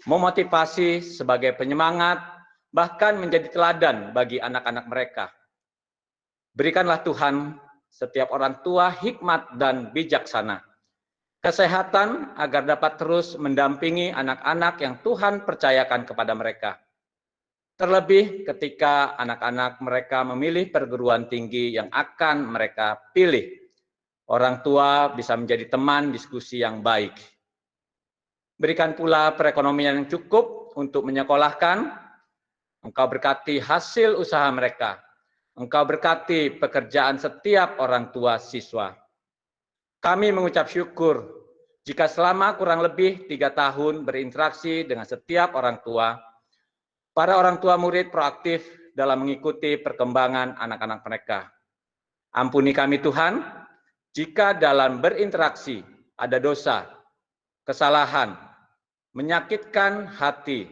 I: memotivasi sebagai penyemangat, bahkan menjadi teladan bagi anak-anak mereka. Berikanlah Tuhan setiap orang tua hikmat dan bijaksana, kesehatan agar dapat terus mendampingi anak-anak yang Tuhan percayakan kepada mereka. Terlebih ketika anak-anak mereka memilih perguruan tinggi yang akan mereka pilih. Orang tua bisa menjadi teman diskusi yang baik. Berikan pula perekonomian yang cukup untuk menyekolahkan. Engkau berkati hasil usaha mereka. Engkau berkati pekerjaan setiap orang tua siswa. Kami mengucap syukur jika selama kurang lebih 3 tahun berinteraksi dengan setiap orang tua, para orang tua murid proaktif dalam mengikuti perkembangan anak-anak mereka. Ampuni kami Tuhan, jika dalam berinteraksi ada dosa, kesalahan, menyakitkan hati,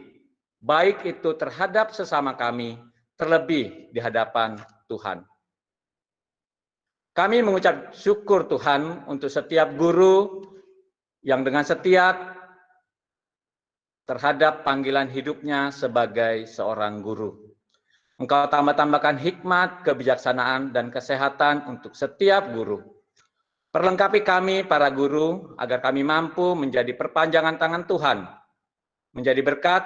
I: baik itu terhadap sesama kami, terlebih di hadapan Tuhan. Kami mengucap syukur Tuhan untuk setiap guru yang dengan setia terhadap panggilan hidupnya sebagai seorang guru. Engkau tambah-tambahkan hikmat, kebijaksanaan, dan kesehatan untuk setiap guru. Perlengkapi kami para guru agar kami mampu menjadi perpanjangan tangan Tuhan, menjadi berkat,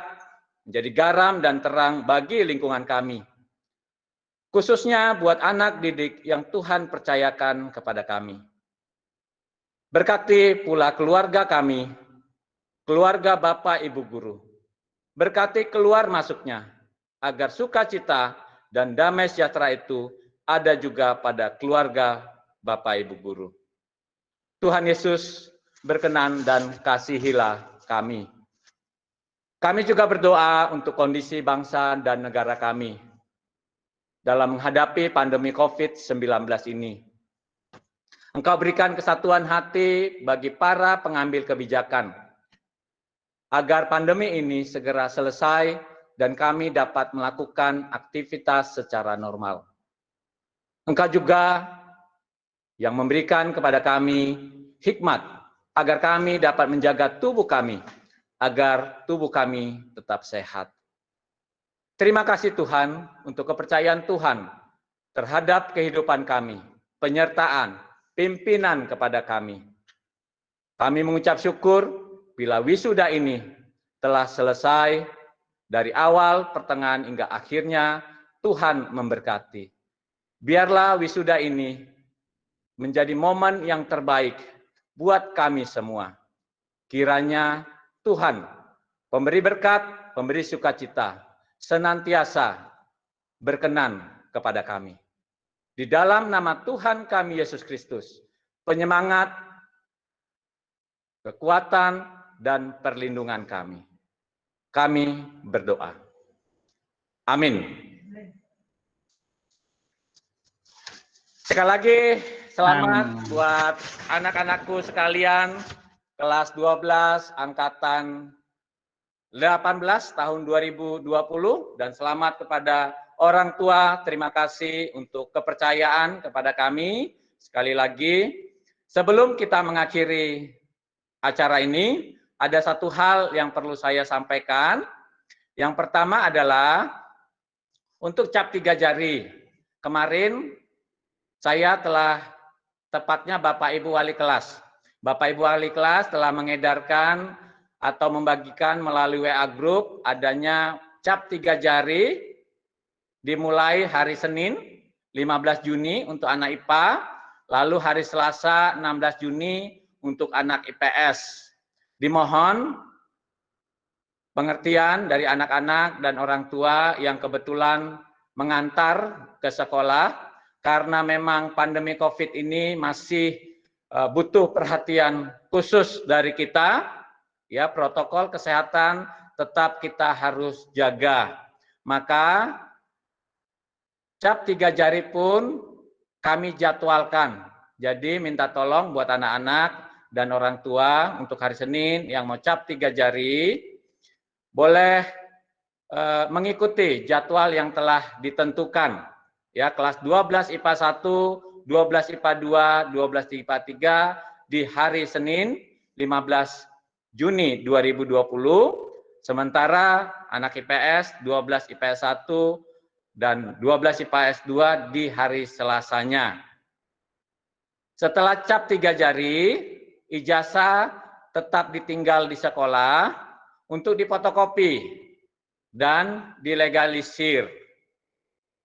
I: menjadi garam dan terang bagi lingkungan kami. Khususnya buat anak didik yang Tuhan percayakan kepada kami. Berkati pula keluarga kami, keluarga Bapak Ibu Guru. Berkati keluar masuknya, agar sukacita dan damai sejahtera itu ada juga pada keluarga Bapak Ibu Guru. Tuhan Yesus berkenan dan kasihilah kami. Kami juga berdoa untuk kondisi bangsa dan negara kami dalam menghadapi pandemi COVID-19 ini. Engkau berikan kesatuan hati bagi para pengambil kebijakan, agar pandemi ini segera selesai dan kami dapat melakukan aktivitas secara normal. Engkau juga yang memberikan kepada kami hikmat, agar kami dapat menjaga tubuh kami, agar tubuh kami tetap sehat. Terima kasih Tuhan untuk kepercayaan Tuhan terhadap kehidupan kami, penyertaan, pimpinan kepada kami. Kami mengucap syukur bila wisuda ini telah selesai dari awal, pertengahan, hingga akhirnya Tuhan memberkati. Biarlah wisuda ini menjadi momen yang terbaik buat kami semua. Kiranya Tuhan, pemberi berkat, pemberi sukacita, senantiasa berkenan kepada kami. Di dalam nama Tuhan kami Yesus Kristus, penyemangat, kekuatan, dan perlindungan kami. Kami berdoa. Amin. Sekali lagi, selamat buat anak-anakku sekalian, kelas 12, angkatan 18 tahun 2020, dan selamat kepada orang tua. Terima kasih untuk kepercayaan kepada kami. Sekali lagi, sebelum kita mengakhiri acara ini, ada satu hal yang perlu saya sampaikan. Yang pertama adalah untuk cap 3 jari. Kemarin saya telah, tepatnya Bapak Ibu Wali Kelas. Bapak Ibu Wali Kelas telah mengedarkan atau membagikan melalui WA Group adanya cap 3 jari dimulai hari Senin 15 Juni untuk anak IPA, lalu hari Selasa 16 Juni untuk anak IPS. Dimohon pengertian dari anak-anak dan orang tua yang kebetulan mengantar ke sekolah, karena memang pandemi COVID ini masih butuh perhatian khusus dari kita, ya, protokol kesehatan tetap kita harus jaga. Maka cap 3 jari pun kami jadwalkan. Jadi minta tolong buat anak-anak dan orang tua untuk hari Senin yang mau cap 3 jari boleh mengikuti jadwal yang telah ditentukan. Ya, kelas 12 IPA 1, 12 IPA 2, 12 IPA 3 di hari Senin 15 Juni 2020. Sementara anak IPS 12 IPS 1 dan 12 IPS 2 di hari Selasanya. Setelah cap 3 jari, ijazah tetap ditinggal di sekolah untuk difotokopi dan dilegalisir.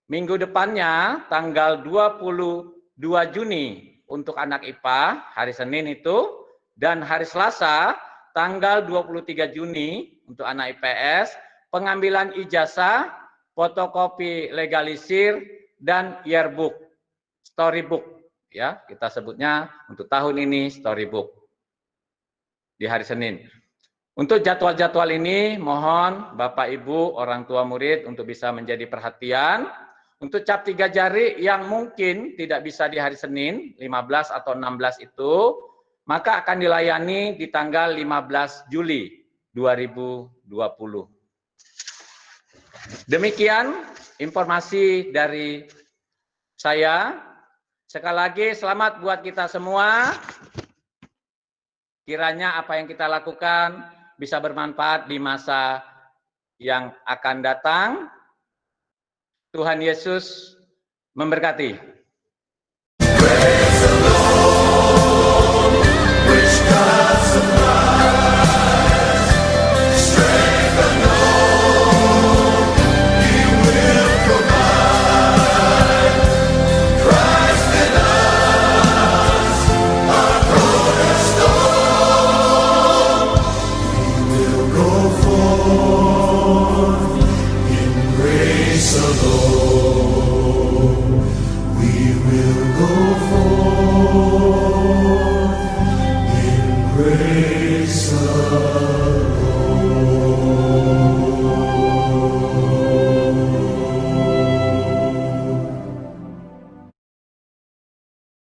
I: Minggu depannya tanggal 22 Juni untuk anak IPA, hari Senin itu, dan hari Selasa tanggal 23 Juni untuk anak IPS, pengambilan ijazah, fotokopi legalisir, dan yearbook, storybook. Ya, kita sebutnya untuk tahun ini storybook di hari Senin. Untuk jadwal-jadwal ini mohon Bapak Ibu orang tua murid untuk bisa menjadi perhatian. Untuk cap 3 jari yang mungkin tidak bisa di hari Senin 15 atau 16 itu, maka akan dilayani di tanggal 15 Juli 2020. Demikian informasi dari saya. Sekali lagi selamat buat kita semua. Kiranya apa yang kita lakukan bisa bermanfaat di masa yang akan datang. Tuhan Yesus memberkati.
A: We will go forth.